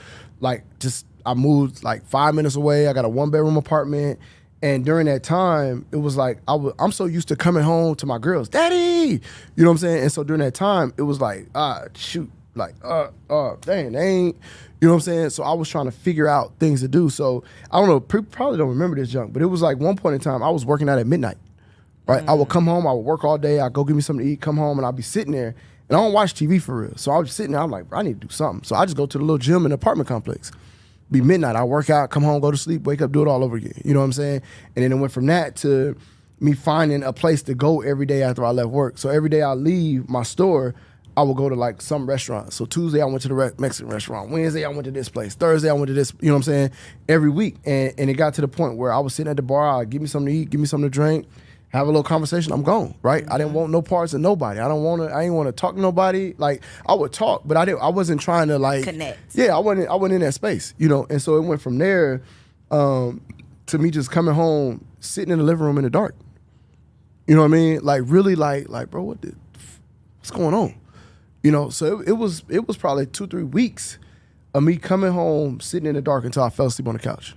B: I moved like 5 minutes away. I got a 1-bedroom apartment. And during that time, it was like, I'm so used to coming home to my girls, Daddy! You know what I'm saying? And so during that time, it was like, shoot, like, dang, they ain't, you know what I'm saying? So I was trying to figure out things to do. So I don't know, people probably don't remember this junk, but it was like one point in time, I was working out at midnight, right? I would come home, I would work all day, I'd go get me something to eat, come home, and I'd be sitting there, and I don't watch TV for real. So I was sitting there, I'm like, I need to do something. So I just go to the little gym in the apartment complex. Be midnight, I work out, come home, go to sleep, wake up, do it all over again. You know what I'm saying? And then it went from that to me finding a place to go every day after I left work. So every day I leave my store, I would go to like some restaurant. So Tuesday I went to the Mexican restaurant. Wednesday I went to this place. Thursday I went to this, you know what I'm saying? Every week. And it got to the point where I was sitting at the bar, I'd give me something to eat, give me something to drink, have a little conversation, I'm gone, right? I didn't want no parts of nobody. I didn't want to talk to nobody. Like I would talk, but I wasn't trying to like
A: connect.
B: Yeah, I wasn't in that space, you know. And so it went from there to me just coming home, sitting in the living room in the dark. You know what I mean? Like really like bro, what's going on? You know, so it was probably 2-3 weeks of me coming home, sitting in the dark until I fell asleep on the couch.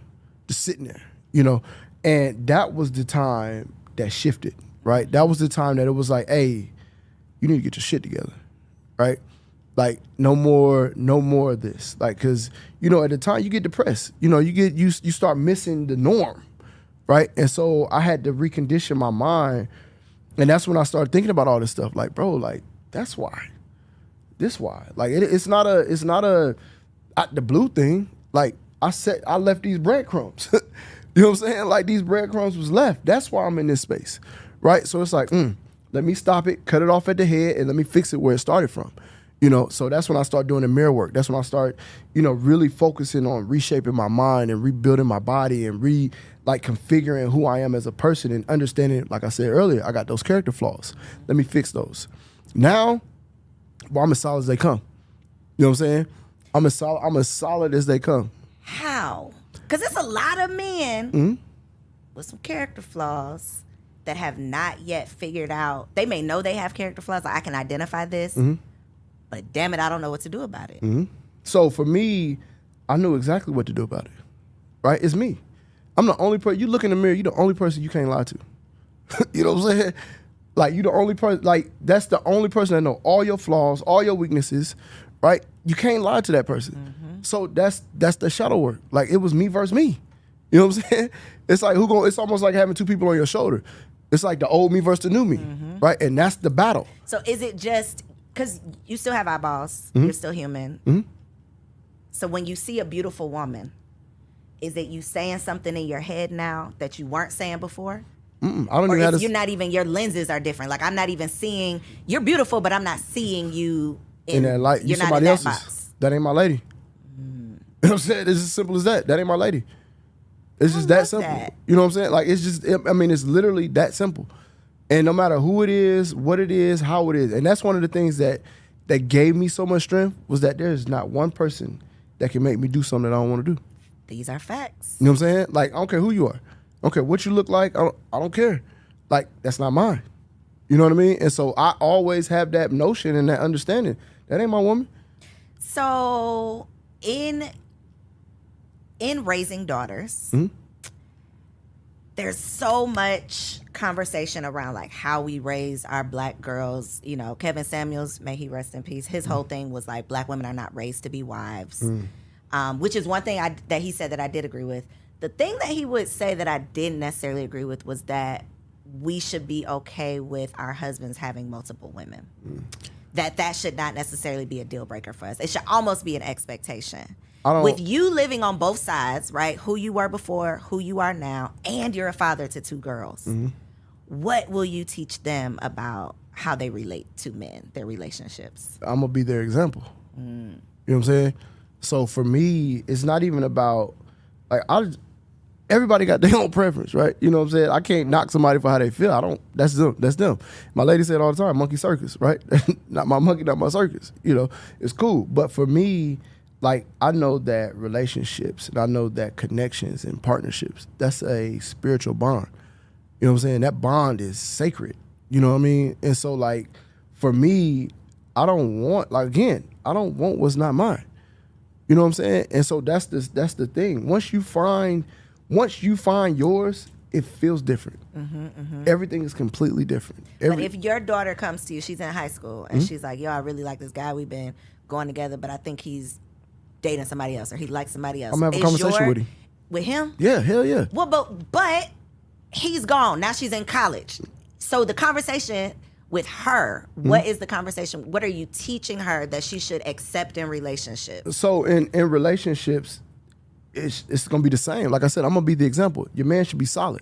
B: Just sitting there, you know. And that was the time that shifted, right? That was the time that it was like, hey, you need to get your shit together, right? Like no more of this. Like, cause you know, at the time you get depressed, you know, you start missing the norm, right? And so I had to recondition my mind. And that's when I started thinking about all this stuff. Like, bro, like that's why. This why. Like it's not a out the blue thing. Like I left these breadcrumbs. You know what I'm saying? Like these breadcrumbs was left. That's why I'm in this space, right? So it's like, let me stop it, cut it off at the head, and let me fix it where it started from. You know, so that's when I start doing the mirror work. That's when I start, you know, really focusing on reshaping my mind and rebuilding my body and configuring who I am as a person and understanding, like I said earlier, I got those character flaws. Let me fix those. Now, well, I'm as solid as they come. You know what I'm saying? I'm as solid as they come.
A: How? Because there's a lot of men with some character flaws that have not yet figured out. They may know they have character flaws. Like, I can identify this, but damn it, I don't know what to do about it.
B: So for me, I knew exactly what to do about it. Right? It's me. I'm the only person. You look in the mirror, you're the only person you can't lie to. You know what I'm saying? Like, you the only person. Like, that's the only person that know all your flaws, all your weaknesses. Right? You can't lie to that person. So that's the shadow work. Like it was me versus me. You know what I'm saying? It's like it's almost like having two people on your shoulder. It's like the old me versus the new me, right? And that's the battle.
A: So is it just because you still have eyeballs, you're still human. So when you see a beautiful woman, is it you saying something in your head now that you weren't saying before?
B: I don't even
A: or you're not even, your lenses are different. Like I'm not even seeing, you're beautiful, but I'm not seeing you in that light. You're somebody not in that else's box.
B: That ain't my lady. You know what I'm saying? It's as simple as that. That ain't my lady. It's just that simple. You know what I'm saying? Like it's just, I mean, it's literally that simple. And no matter who it is, what it is, how it is. And that's one of the things that gave me so much strength was that there's not one person that can make me do something that I don't want to do.
A: These are facts.
B: You know what I'm saying? Like, I don't care who you are. I don't care what you look like. I don't care. Like, that's not mine. You know what I mean? And so I always have that notion and that understanding. That ain't my woman.
A: So in raising daughters, there's so much conversation around like how we raise our black girls. You know, Kevin Samuels, may he rest in peace, his whole thing was like black women are not raised to be wives, which is one thing that he said that I did agree with. The thing that he would say that I didn't necessarily agree with was that we should be okay with our husbands having multiple women. That should not necessarily be a deal breaker for us. It should almost be an expectation. With you living on both sides, right? Who you were before, who you are now, and you're a father to 2 girls. What will you teach them about how they relate to men, their relationships?
B: I'm gonna be their example. You know what I'm saying? So for me, it's not even about like everybody got their own preference, right? You know what I'm saying? I can't knock somebody for how they feel. That's them. My lady said all the time, monkey circus, right? Not my monkey, not my circus. You know, it's cool. But for me, like, I know that relationships and I know that connections and partnerships, that's a spiritual bond. You know what I'm saying? That bond is sacred. You know what I mean? And so, like, for me, I don't want what's not mine. You know what I'm saying? And so that's the thing. Once you find yours, it feels different. Everything is completely different.
A: But if your daughter comes to you, she's in high school, and she's like, yo, I really like this guy. We've been going together, but I think he's dating somebody else, or he likes somebody else.
B: I'm going to have a conversation with him.
A: With him?
B: Yeah, hell yeah.
A: Well, but he's gone. Now she's in college. So the conversation with her, what is the conversation? What are you teaching her that she should accept in relationships?
B: So in relationships, it's going to be the same. Like I said, I'm going to be the example. Your man should be solid,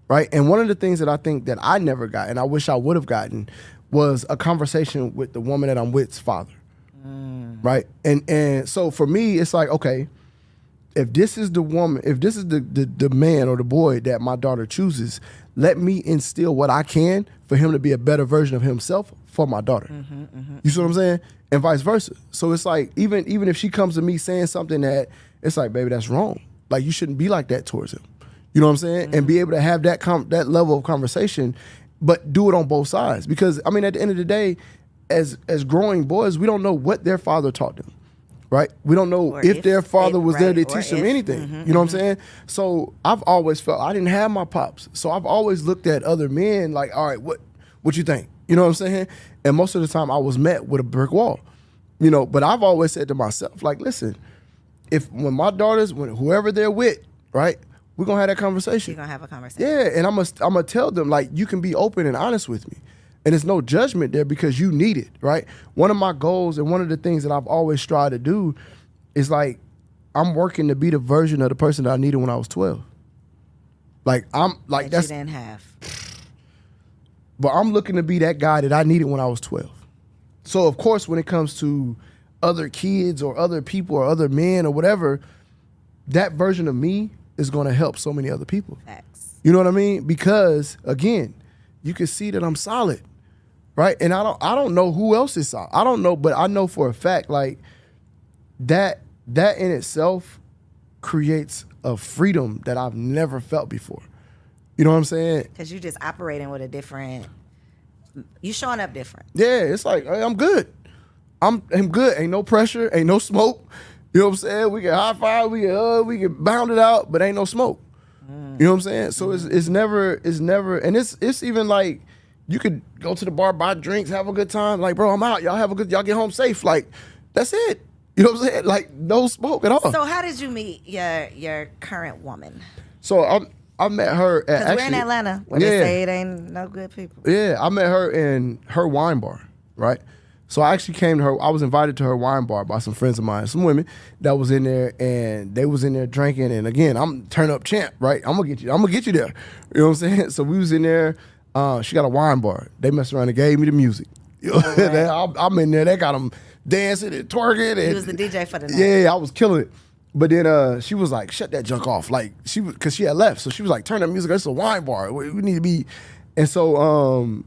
B: right? And one of the things that I think that I never got, and I wish I would have gotten, was a conversation with the woman that I'm with's father. Right? And so for me, it's like, okay, if this is the woman, if this is the man or the boy that my daughter chooses, let me instill what I can for him to be a better version of himself for my daughter. You see what I'm saying? And vice versa. So it's like, even if she comes to me saying something that it's like, baby, that's wrong. Like, you shouldn't be like that towards him. You know what I'm saying? And be able to have that level of conversation, but do it on both sides. Because, I mean, at the end of the day, as growing boys, we don't know what their father taught them, right? We don't know
A: Or
B: if their father was there to
A: right,
B: teach them anything. You know what I'm saying? So I've always felt, I didn't have my pops. So I've always looked at other men like, all right, what you think? You know what I'm saying? And most of the time I was met with a brick wall, you know, but I've always said to myself, like, listen, when my daughters, whoever they're with, right, we're going to have that conversation.
A: You're going to have a conversation.
B: Yeah, and I'm going to tell them, like, you can be open and honest with me. And there's no judgment there because you need it, right? One of my goals and one of the things that I've always tried to do is, like, I'm working to be the version of the person that I needed when I was 12. Like,
A: that's you didn't have.
B: But I'm looking to be that guy that I needed when I was 12. So, of course, when it comes to other kids or other people or other men or whatever, that version of me is going to help so many other people.
A: Facts.
B: You know what I mean? Because, again, you can see that I'm solid, right? And I don't know who else is solid. I don't know, but I know for a fact, like, that in itself creates a freedom that I've never felt before. You know what I'm saying?
A: Because you just operating with a different, you showing up different.
B: Yeah, it's like, hey, I'm good. I'm good. Ain't no pressure, ain't no smoke. You know what I'm saying? We can high five, we can bound it out, but ain't no smoke. You know what I'm saying? So it's never, and it's even like, you could go to the bar, buy drinks, have a good time. Like, bro, I'm out. Y'all get home safe. Like, that's it. You know what I'm saying? Like, no smoke at all.
A: So how did you meet your current woman?
B: So I met her at,
A: because we're in Atlanta, where they say it ain't no good people.
B: Yeah, I met her in her wine bar, right? So I actually came to her. I was invited to her wine bar by some friends of mine, some women that was in there, and they was in there drinking. And again, I'm turn up champ, right? I'm gonna get you there. You know what I'm saying? So we was in there. She got a wine bar. They messed around and gave me the music. You know? Right. I'm in there. They got them dancing and twerking. And,
A: he was the DJ for the night.
B: Yeah, I was killing it. But then she was like, shut that junk off. Like, because she had left. So she was like, turn that music. It's a wine bar. We need to be. And so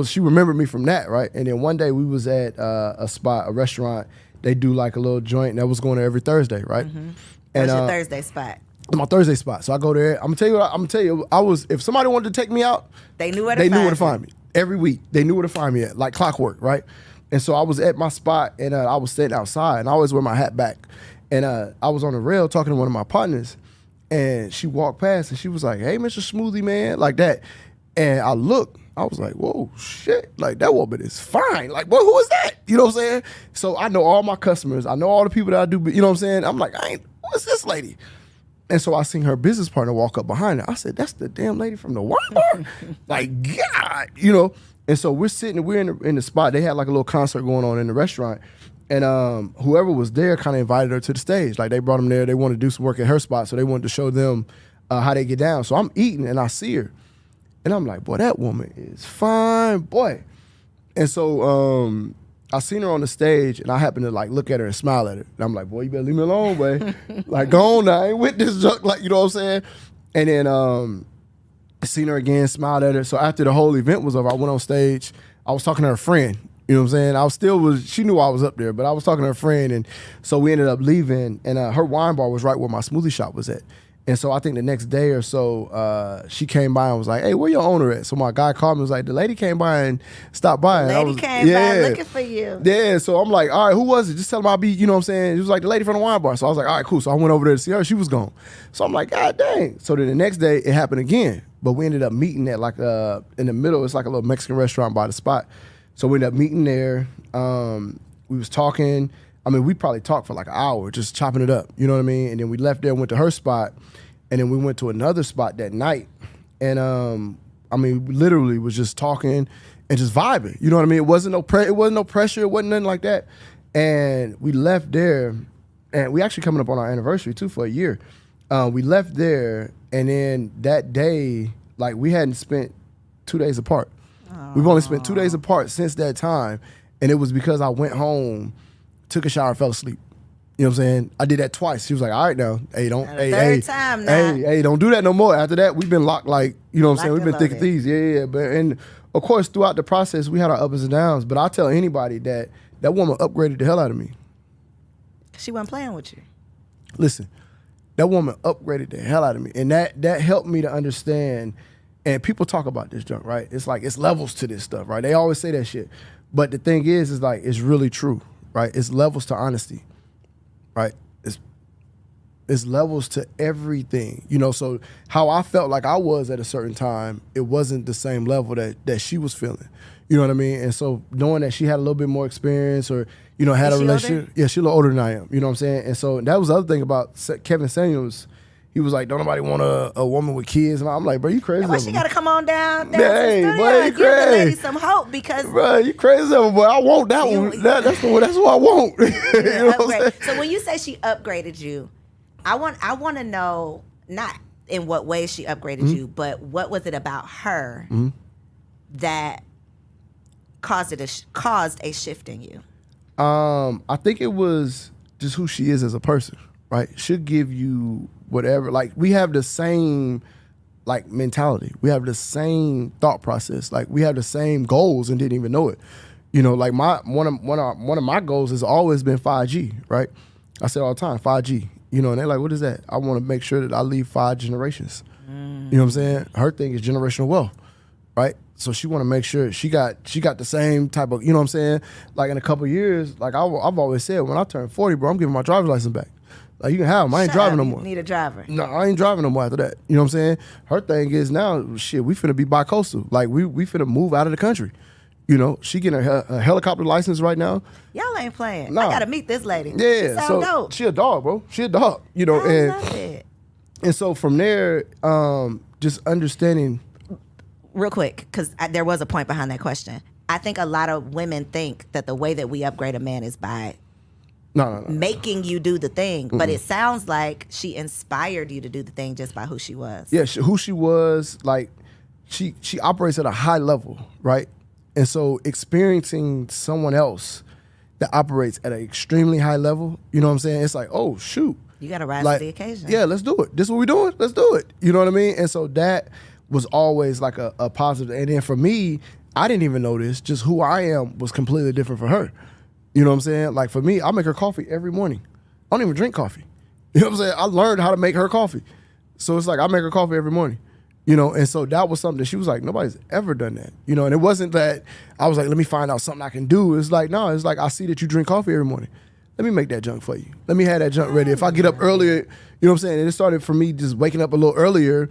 B: she remembered me from that, right? And then one day we was at a restaurant. They do like a little joint that was going there every Thursday, right?
A: Mm-hmm. What's your Thursday spot?
B: My Thursday spot. So I go there. I'm gonna tell you, if somebody wanted to take me out,
A: they knew where to
B: find me. Every week. They knew where to find me at, like clockwork, right? And so I was at my spot and I was sitting outside and I always wear my hat back. And I was on the rail talking to one of my partners and she walked past and she was like, hey, Mr. Smoothie, man, like that. And I looked, I was like, whoa, shit, like that woman is fine. Like, well, who is that? You know what I'm saying? So I know all my customers. I know all the people that I do, you know what I'm saying? I'm like, what's this lady? And so I seen her business partner walk up behind her. I said, that's the damn lady from the wine bar? Like, God, you know? And so we're in the spot. They had like a little concert going on in the restaurant. And whoever was there kind of invited her to the stage. Like, they brought them there. They wanted to do some work at her spot, so they wanted to show them how they get down. So I'm eating, and I see her. And I'm like, boy, that woman is fine, boy. And so I seen her on the stage, and I happened to like look at her and smile at her. And I'm like, boy, you better leave me alone, boy. Like, go on now. I ain't with this junk, like, you know what I'm saying? And then I seen her again, smiled at her. So after the whole event was over, I went on stage. I was talking to her friend. You know what I'm saying? She knew I was up there, but I was talking to her friend. And so we ended up leaving. And her wine bar was right where my smoothie shop was at. And so I think the next day or so, she came by and was like, hey, where your owner at? So my guy called me and was like, the lady came by and stopped by.
A: The lady came by looking for you.
B: Yeah, so I'm like, all right, who was it? Just tell him I'll be, you know what I'm saying? It was like the lady from the wine bar. So I was like, all right, cool. So I went over there to see her. She was gone. So I'm like, God dang. So then the next day, it happened again. But we ended up meeting at like in the middle. It's like a little Mexican restaurant by the spot. So we ended up meeting there. We was talking. I mean, we probably talked for like an hour, just chopping it up. You know what I mean? And then we left there and went to her spot. And then we went to another spot that night. And I mean, literally was just talking and just vibing. You know what I mean? It wasn't no pressure. It wasn't nothing like that. And we left there. And we actually coming up on our anniversary too for a year. We left there. And then that day, like, we hadn't spent 2 days apart. We've only spent 2 days apart since that time, and it was because I went home, took a shower, fell asleep. You know what I'm saying? I did that twice. She was like, all right now,
A: Third time now.
B: Hey, don't do that no more. After that, we've been locked like, you know what I'm saying? We've been thick and thieves. Yeah. But and of course, throughout the process, we had our ups and downs. But I tell anybody that woman upgraded the hell out of me.
A: She wasn't playing with you.
B: Listen, that woman upgraded the hell out of me. And that helped me to understand. And people talk about this junk, right? It's like, it's levels to this stuff, right? They always say that shit. But the thing is like, it's really true, right? It's levels to honesty, right? It's levels to everything, you know? So how I felt like I was at a certain time, it wasn't the same level that she was feeling. You know what I mean? And so knowing that she had a little bit more experience or, you know, had a relationship. Older? Yeah, she's a little older than I am. You know what I'm saying? And so that was the other thing about Kevin Samuels. He was like, don't nobody want a woman with kids. And I'm like, bro, you crazy.
A: Why she got to come on down
B: hey,
A: to the studio
B: boy,
A: and give the lady some hope because...
B: Bro, you crazy, boy. I want that one. That's what I want. You know what
A: so when you say she upgraded you, I want to know, not in what way she upgraded you, but what was it about her that caused a shift in you?
B: I think it was just who she is as a person, right? She'll give you whatever. Like, we have the same like mentality. We have the same thought process. Like, we have the same goals and didn't even know it. You know, like one of my goals has always been 5G, right? I say all the time, 5G. You know, and they're like, what is that? I want to make sure that I leave 5 generations. You know what I'm saying? Her thing is generational wealth, right? So she want to make sure she got the same type of, you know what I'm saying? Like, in a couple of years, like I've always said, when I turn 40, bro, I'm giving my driver's license back. Like, you can have them. I ain't driving no more.
A: You need a driver.
B: No, I ain't driving no more after that. You know what I'm saying? Her thing is now, shit, we finna be bi-coastal. Like, we finna move out of the country. You know, she getting a helicopter license right now.
A: Y'all ain't playing.
B: Nah.
A: I gotta meet this lady.
B: Yeah,
A: she sound dope.
B: She a dog, bro. She a dog. You know,
A: I love it.
B: And so from there, just understanding.
A: Real quick, because there was a point behind that question. I think a lot of women think that the way that we upgrade a man is by
B: No.
A: making you do the thing. But it sounds like she inspired you to do the thing just by who she was.
B: Yeah, who she was, like, she operates at a high level, right? And so experiencing someone else that operates at an extremely high level, you know what I'm saying? It's like, oh, shoot.
A: You got to rise
B: like,
A: to the occasion.
B: Yeah, let's do it. This is what we're doing? Let's do it. You know what I mean? And so that was always like a positive. And then for me, I didn't even know this. Just who I am was completely different for her. You know what I'm saying? Like, for me, I make her coffee every morning. I don't even drink coffee. You know what I'm saying? I learned how to make her coffee. So it's like I make her coffee every morning. You know, and so that was something that she was like, nobody's ever done that. You know, and it wasn't that I was like, let me find out something I can do. It's like, no, it's like, I see that you drink coffee every morning. Let me make that junk for you. Let me have that junk ready. If I get up earlier, you know what I'm saying? And it started for me just waking up a little earlier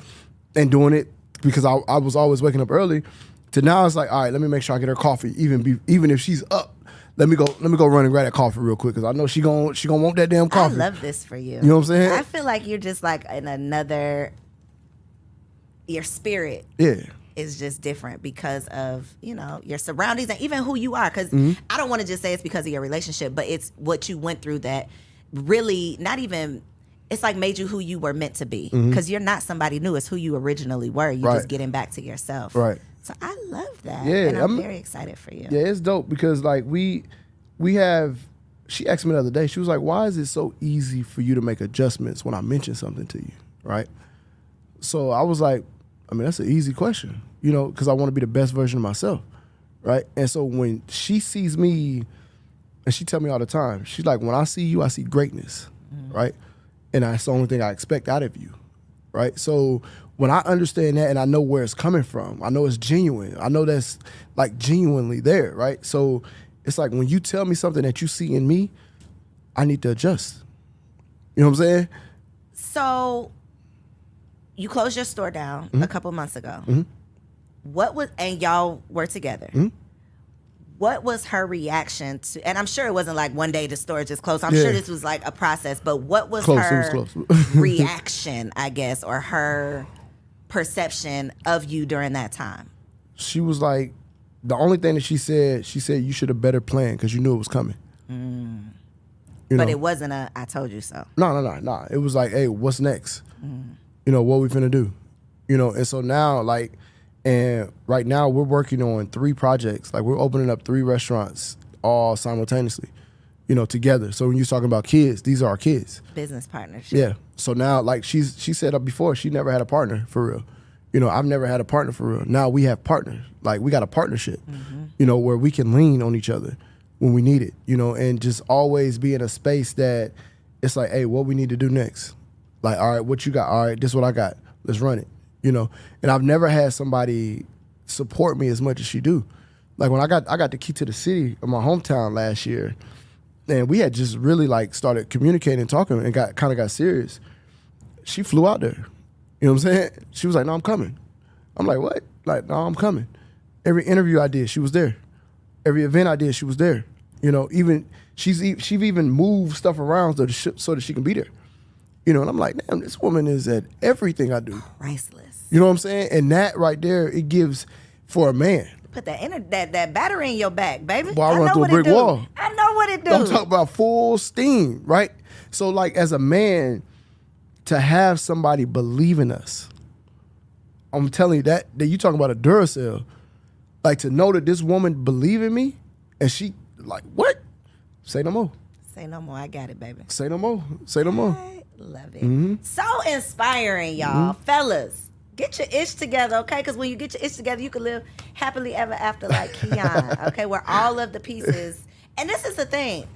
B: and doing it because I was always waking up early. To now it's like, all right, let me make sure I get her coffee, even if she's up. Let me go run and grab that coffee real quick because I know she gonna want that damn coffee.
A: I love this for you.
B: You know what I'm saying?
A: I feel like you're just like in another. Your spirit is just different because of, you know, your surroundings and even who you are. Because I don't want to just say it's because of your relationship, but it's what you went through that really not even, it's like made you who you were meant to be. Because you're not somebody new. It's who you originally were. You're just getting back to yourself.
B: Right.
A: So I love that.
B: Yeah,
A: and I'm very excited for you.
B: Yeah, it's dope because like we have, she asked me the other day, she was like, why is it so easy for you to make adjustments when I mention something to you, right? So I was like, I mean, that's an easy question, you know, because I want to be the best version of myself, right? And so when she sees me, and she tell me all the time, she's like, when I see you, I see greatness, right? And that's the only thing I expect out of you, right? So when I understand that and I know where it's coming from, I know it's genuine. I know that's like genuinely there, right? So it's like when you tell me something that you see in me, I need to adjust. You know what I'm saying?
A: So you closed your store down a couple months ago. What was, and y'all were together. What was her reaction to, and I'm sure it wasn't like one day the store just closed. I'm sure this was like a process, but what was her reaction, I guess, or her perception of you during that time? She
B: was like, the only thing that she said you should have better planned because you knew it was coming.
A: But it wasn't a I told you so.
B: No. It was like, hey, what's next? You know, what we finna do? You know, and so now, like, And right now we're working on 3 projects. Like we're opening up 3 restaurants all simultaneously, together. So when you're talking about kids, these are our kids.
A: Business partnership.
B: Yeah. So now, like she said up before, she never had a partner for real. I've never had a partner for real. Now we have partners. Like we got a partnership, where we can lean on each other when we need it, and just always be in a space that it's like, hey, what we need to do next? Like, all right, what you got? All right, this is what I got. Let's run it, And I've never had somebody support me as much as she do. Like when I got the key to the city of my hometown last year, and we had just really like started communicating and talking and got serious. She flew out there. You know what I'm saying? She was like, no, I'm coming. I'm like, what? Like, no, I'm coming. Every interview I did, she was there. Every event I did, she was there. Even she've even moved stuff around so that she can be there. And I'm like, damn, this woman is at everything I do.
A: Priceless.
B: You know what I'm saying? And that right there, it gives for a man.
A: Put that battery in your back, baby.
B: Boy, I run through a brick wall.
A: I know what it do.
B: I'm talking about full steam, right? So like as a man, to have somebody believe in us, I'm telling you that you talking about a Duracell. Like to know that this woman believe in me, and she like, what? Say no more.
A: Say no more. I got it, baby.
B: Say no more. Say no more.
A: I love it. So inspiring, y'all. Fellas, get your ish together, okay? Because when you get your ish together, you can live happily ever after like Keon, okay? Where all of the pieces, and this is the thing,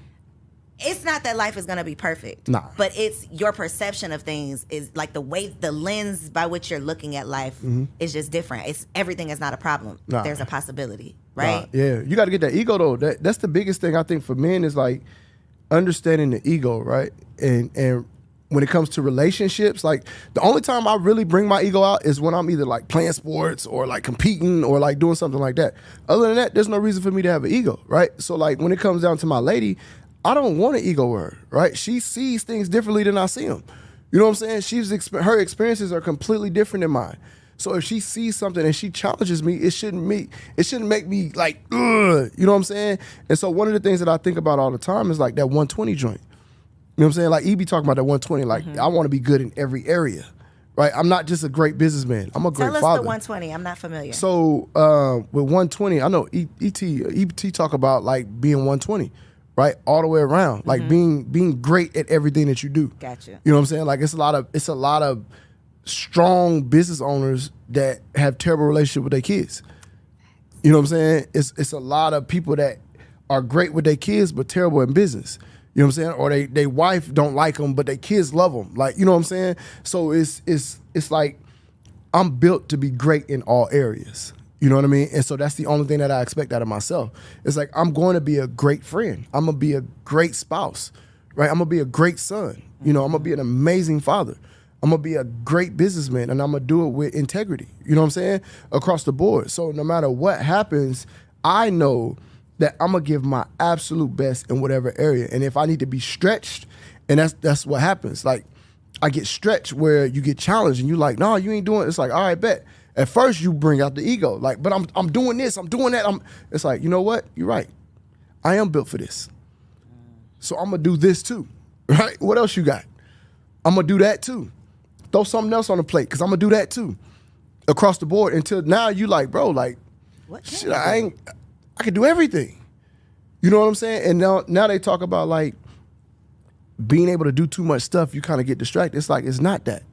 A: it's not that life is going to be perfect.
B: Nah.
A: But it's your perception of things is like the lens by which you're looking at life is just different. Everything is not a problem.
B: Nah.
A: There's a possibility, right?
B: Nah. Yeah, you got to get that ego though. That's the biggest thing I think for men is like understanding the ego, right? And when it comes to relationships, like the only time I really bring my ego out is when I'm either like playing sports or like competing or like doing something like that. Other than that, there's no reason for me to have an ego, right? So like when it comes down to my lady, I don't want an ego with her, right? She sees things differently than I see them. You know what I'm saying? Her experiences are completely different than mine. So if she sees something and she challenges me, it shouldn't make me like, ugh, you know what I'm saying? And so one of the things that I think about all the time is like that 120 joint. You know what I'm saying? Like, be talking about that 120. Like, I want to be good in every area, right? I'm not just a great businessman. I'm a great father.
A: Tell us the 120. I'm not familiar.
B: So with 120, I know ET talk about like being 120, right? All the way around, like being great at everything that you do.
A: Gotcha.
B: You know what I'm saying? Like, it's a lot of strong business owners that have terrible relationship with their kids. You know what I'm saying? It's a lot of people that are great with their kids but terrible in business. You know what I'm saying? Or they wife don't like them, but their kids love them. Like, you know what I'm saying? So it's like I'm built to be great in all areas. You know what I mean? And so that's the only thing that I expect out of myself. It's like I'm going to be a great friend. I'm going to be a great spouse, right? I'm going to be a great son. I'm going to be an amazing father. I'm going to be a great businessman, and I'm going to do it with integrity. You know what I'm saying? Across the board. So no matter what happens, I know that I'm going to give my absolute best in whatever area. And if I need to be stretched, and that's what happens. Like, I get stretched where you get challenged, and you're like, no, you ain't doing it. It's like, all right, bet. At first, you bring out the ego. Like, but I'm doing this, I'm doing that. It's like, you know what? You're right. I am built for this. So I'm going to do this too, right? What else you got? I'm going to do that too. Throw something else on the plate, because I'm going to do that too. Across the board, until now you like, bro, like,
A: What
B: shit, I can do everything. You know what I'm saying? And now they talk about like being able to do too much stuff, you kind of get distracted. It's like, it's not that.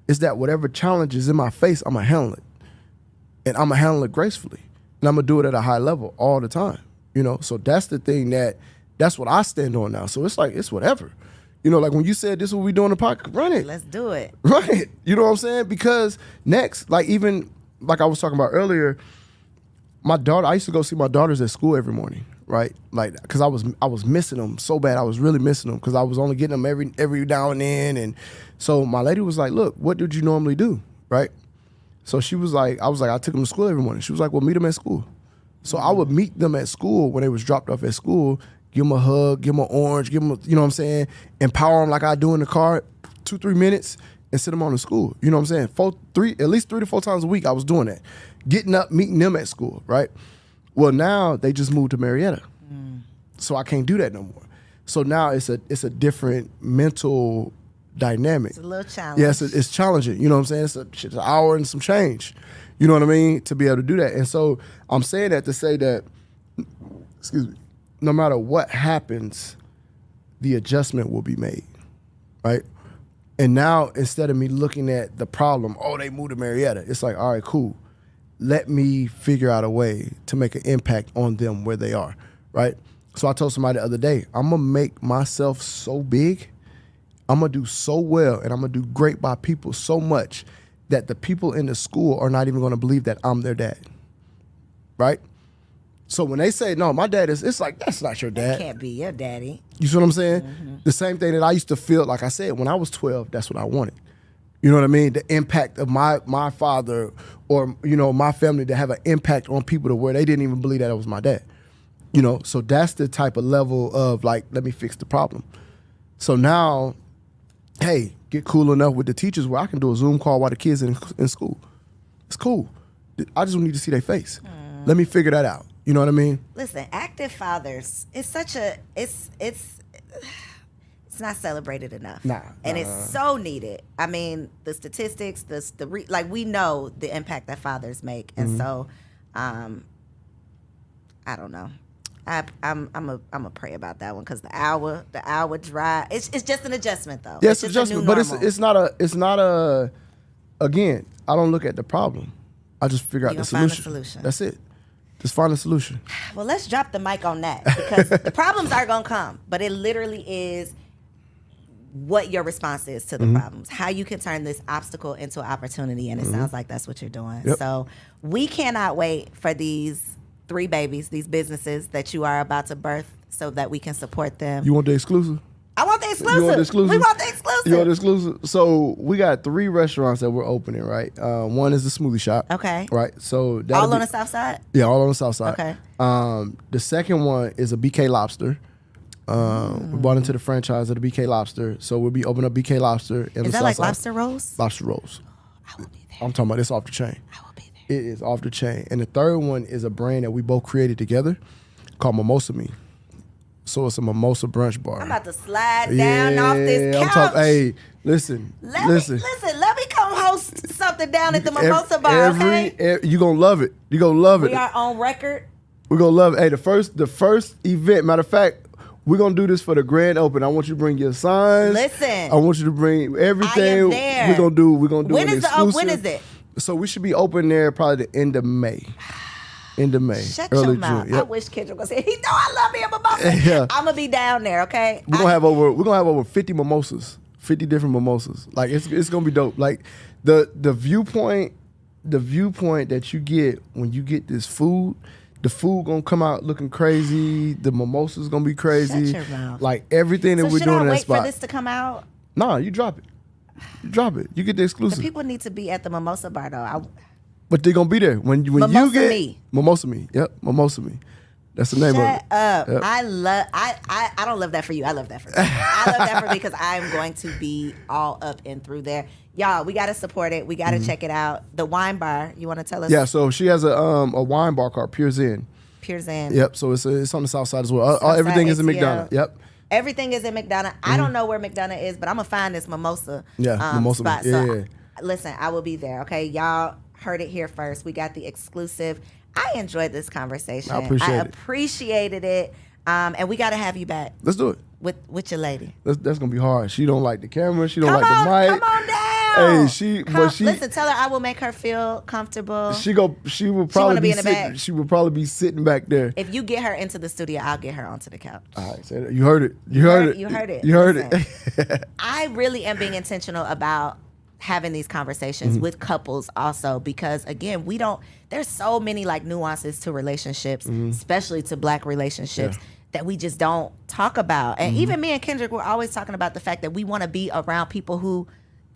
B: It's that whatever challenge is in my face, I'm going to handle it. And I'm going to handle it gracefully. And I'm going to do it at a high level all the time. So that's the thing that's what I stand on now. So it's like, it's whatever. Like when you said this is what we do in the podcast, run it.
A: Let's do it.
B: Run it. You know what I'm saying? Because next, like even like I was talking about earlier, my daughter, I used to go see my daughters at school every morning, right? Like, because I was missing them so bad. I was really missing them because I was only getting them every now and then. And so my lady was like, look, what did you normally do, right? So she was like, I took them to school every morning. She was like, well, meet them at school. So I would meet them at school when they was dropped off at school, give them a hug, give them an orange, give them, you know what I'm saying, empower them like I do in the car, 2-3 minutes, and send them on to school. You know what I'm saying? At least 3 to 4 times a week I was doing that. Getting up, meeting them at school, right? Well, now they just moved to Marietta. So I can't do that no more. So now it's a different mental dynamic.
A: It's a little challenge.
B: Yes, it's challenging. You know what I'm saying? It's an hour and some change. You know what I mean? To be able to do that. And so I'm saying that to say that, excuse me, no matter what happens, the adjustment will be made, right? And now instead of me looking at the problem, oh, they moved to Marietta, it's like, all right, cool. Let me figure out a way to make an impact on them where they are, right? So I told somebody the other day, I'm going to make myself so big, I'm going to do so well, and I'm going to do great by people so much that the people in the school are not even going to believe that I'm their dad, right? So when they say, no, my dad is, it's like, that's not your dad.
A: That can't be your daddy.
B: You see what I'm saying? The same thing that I used to feel, like I said, when I was 12, that's what I wanted. You know what I mean? The impact of my father or, you know, my family to have an impact on people to where they didn't even believe that it was my dad. You know, so that's the type of level of like, let me fix the problem. So now, hey, get cool enough with the teachers where I can do a Zoom call while the kids in school. It's cool. I just need to see their face. Let me figure that out. You know what I mean?
A: Listen, active fathers, it's such a, it's not celebrated enough. And it's so needed. I mean, the statistics, like we know the impact that fathers make. And so, I don't know. I'm a pray about that one because the hour drive. It's just an adjustment though.
B: Yes,
A: it's
B: adjustment, but it's not a. Again, I don't look at the problem. I just figure out the solution.
A: Find a solution.
B: That's it. Just find a solution.
A: Well, let's drop the mic on that because the problems are gonna come, but it literally is what your response is to the problems, how you can turn this obstacle into an opportunity, and it sounds like that's what you're doing.
B: Yep.
A: So we cannot wait for these 3 babies, these businesses that you are about to birth so that we can support them.
B: You want the exclusive?
A: I want the exclusive.
B: You want the exclusive?
A: We want the exclusive.
B: You want the exclusive? So we got 3 restaurants that we're opening, right? One is the smoothie shop.
A: Okay.
B: Right. So
A: all on the south side?
B: Yeah, all on the south side.
A: Okay.
B: The second one is a BK Lobster. We bought into the franchise of the BK Lobster. So we'll be opening up BK Lobster in the south side.
A: Is that like lobster rolls?
B: Lobster rolls.
A: I will be there.
B: I'm talking about this off the chain.
A: I will be there.
B: It is off the chain. And the third one is a brand that we both created together called Mimosa Me. So it's a mimosa brunch bar.
A: I'm about to slide down off this couch.
B: Hey, listen.
A: Let me come host something down at the mimosa bar, okay?
B: You gonna love it. You gonna love it.
A: We are on record.
B: We're gonna love it. Hey, the first event, matter of fact, we're gonna do this for the grand open. I want you to bring your signs.
A: Listen.
B: I want you to bring everything.
A: I am there.
B: We're gonna do
A: when
B: an
A: is
B: exclusive.
A: When is it?
B: So we should be open there probably the end of May. End of May.
A: Shut
B: early
A: your mouth.
B: June. Yep.
A: I wish Kendrick was here. He know I love me a mimosa.
B: Yeah.
A: I'm gonna be down there, okay?
B: We're gonna have over 50 mimosas, 50 different mimosas. Like it's gonna be dope. Like the viewpoint that you get when you get this food, the food gonna come out looking crazy. The mimosas gonna be crazy.
A: Shut your mouth.
B: Like everything that we're doing in that spot.
A: Should I wait for this to come out?
B: Nah, you drop it. You drop it. You get the exclusive.
A: The people need to be at the mimosa bar though.
B: But they're gonna be there when
A: Mimosa
B: you get
A: Me.
B: Mimosa Me. Yep, Mimosa Me. That's the name of it.
A: Shut up.
B: Yep.
A: I don't love that for you. I love that for you. I love that for me because I'm going to be all up and through there. Y'all, we gotta support it. We gotta check it out. The wine bar, you wanna tell us?
B: Yeah, so she has a wine bar called Pure Zen.
A: Pure Zen.
B: Yep, so it's on the south side as well. Everything is in McDonough. Yep.
A: Everything is in McDonough. I don't know where McDonough is, but I'm gonna find this mimosa
B: mimosa
A: spot.
B: Yeah.
A: So listen, I will be there. Okay, y'all heard it here first. We got the exclusive. I enjoyed this conversation.
B: I
A: appreciated it. And we got to have you back.
B: Let's do it.
A: With your lady.
B: That's gonna be hard. She don't like the camera. She don't like the mic.
A: Come on down.
B: Hey,
A: listen. Tell her I will make her feel comfortable.
B: She will probably
A: be in the back.
B: She will probably be sitting back there.
A: If you get her into the studio, I'll get her onto the couch.
B: All right, say that. You heard it. You heard it. You heard it.
A: I really am being intentional about having these conversations with couples also because again there's so many like nuances to relationships, especially to Black relationships that we just don't talk about. And even me and Kendrick, we're always talking about the fact that we want to be around people who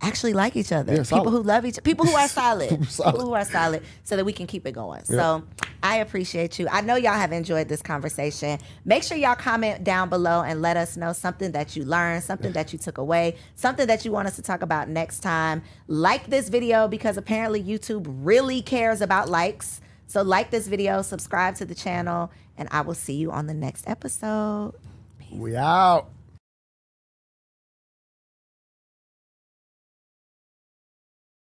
A: actually like each other, people who love each other, people who are solid, people who are solid, so that we can keep it going. So I appreciate you. I know y'all have enjoyed this conversation. Make sure y'all comment down below and let us know something that you learned, something that you took away, something that you want us to talk about next time. Like this video because apparently YouTube really cares about likes. So like this video, subscribe to the channel, and I will see you on the next episode. Peace.
B: We out.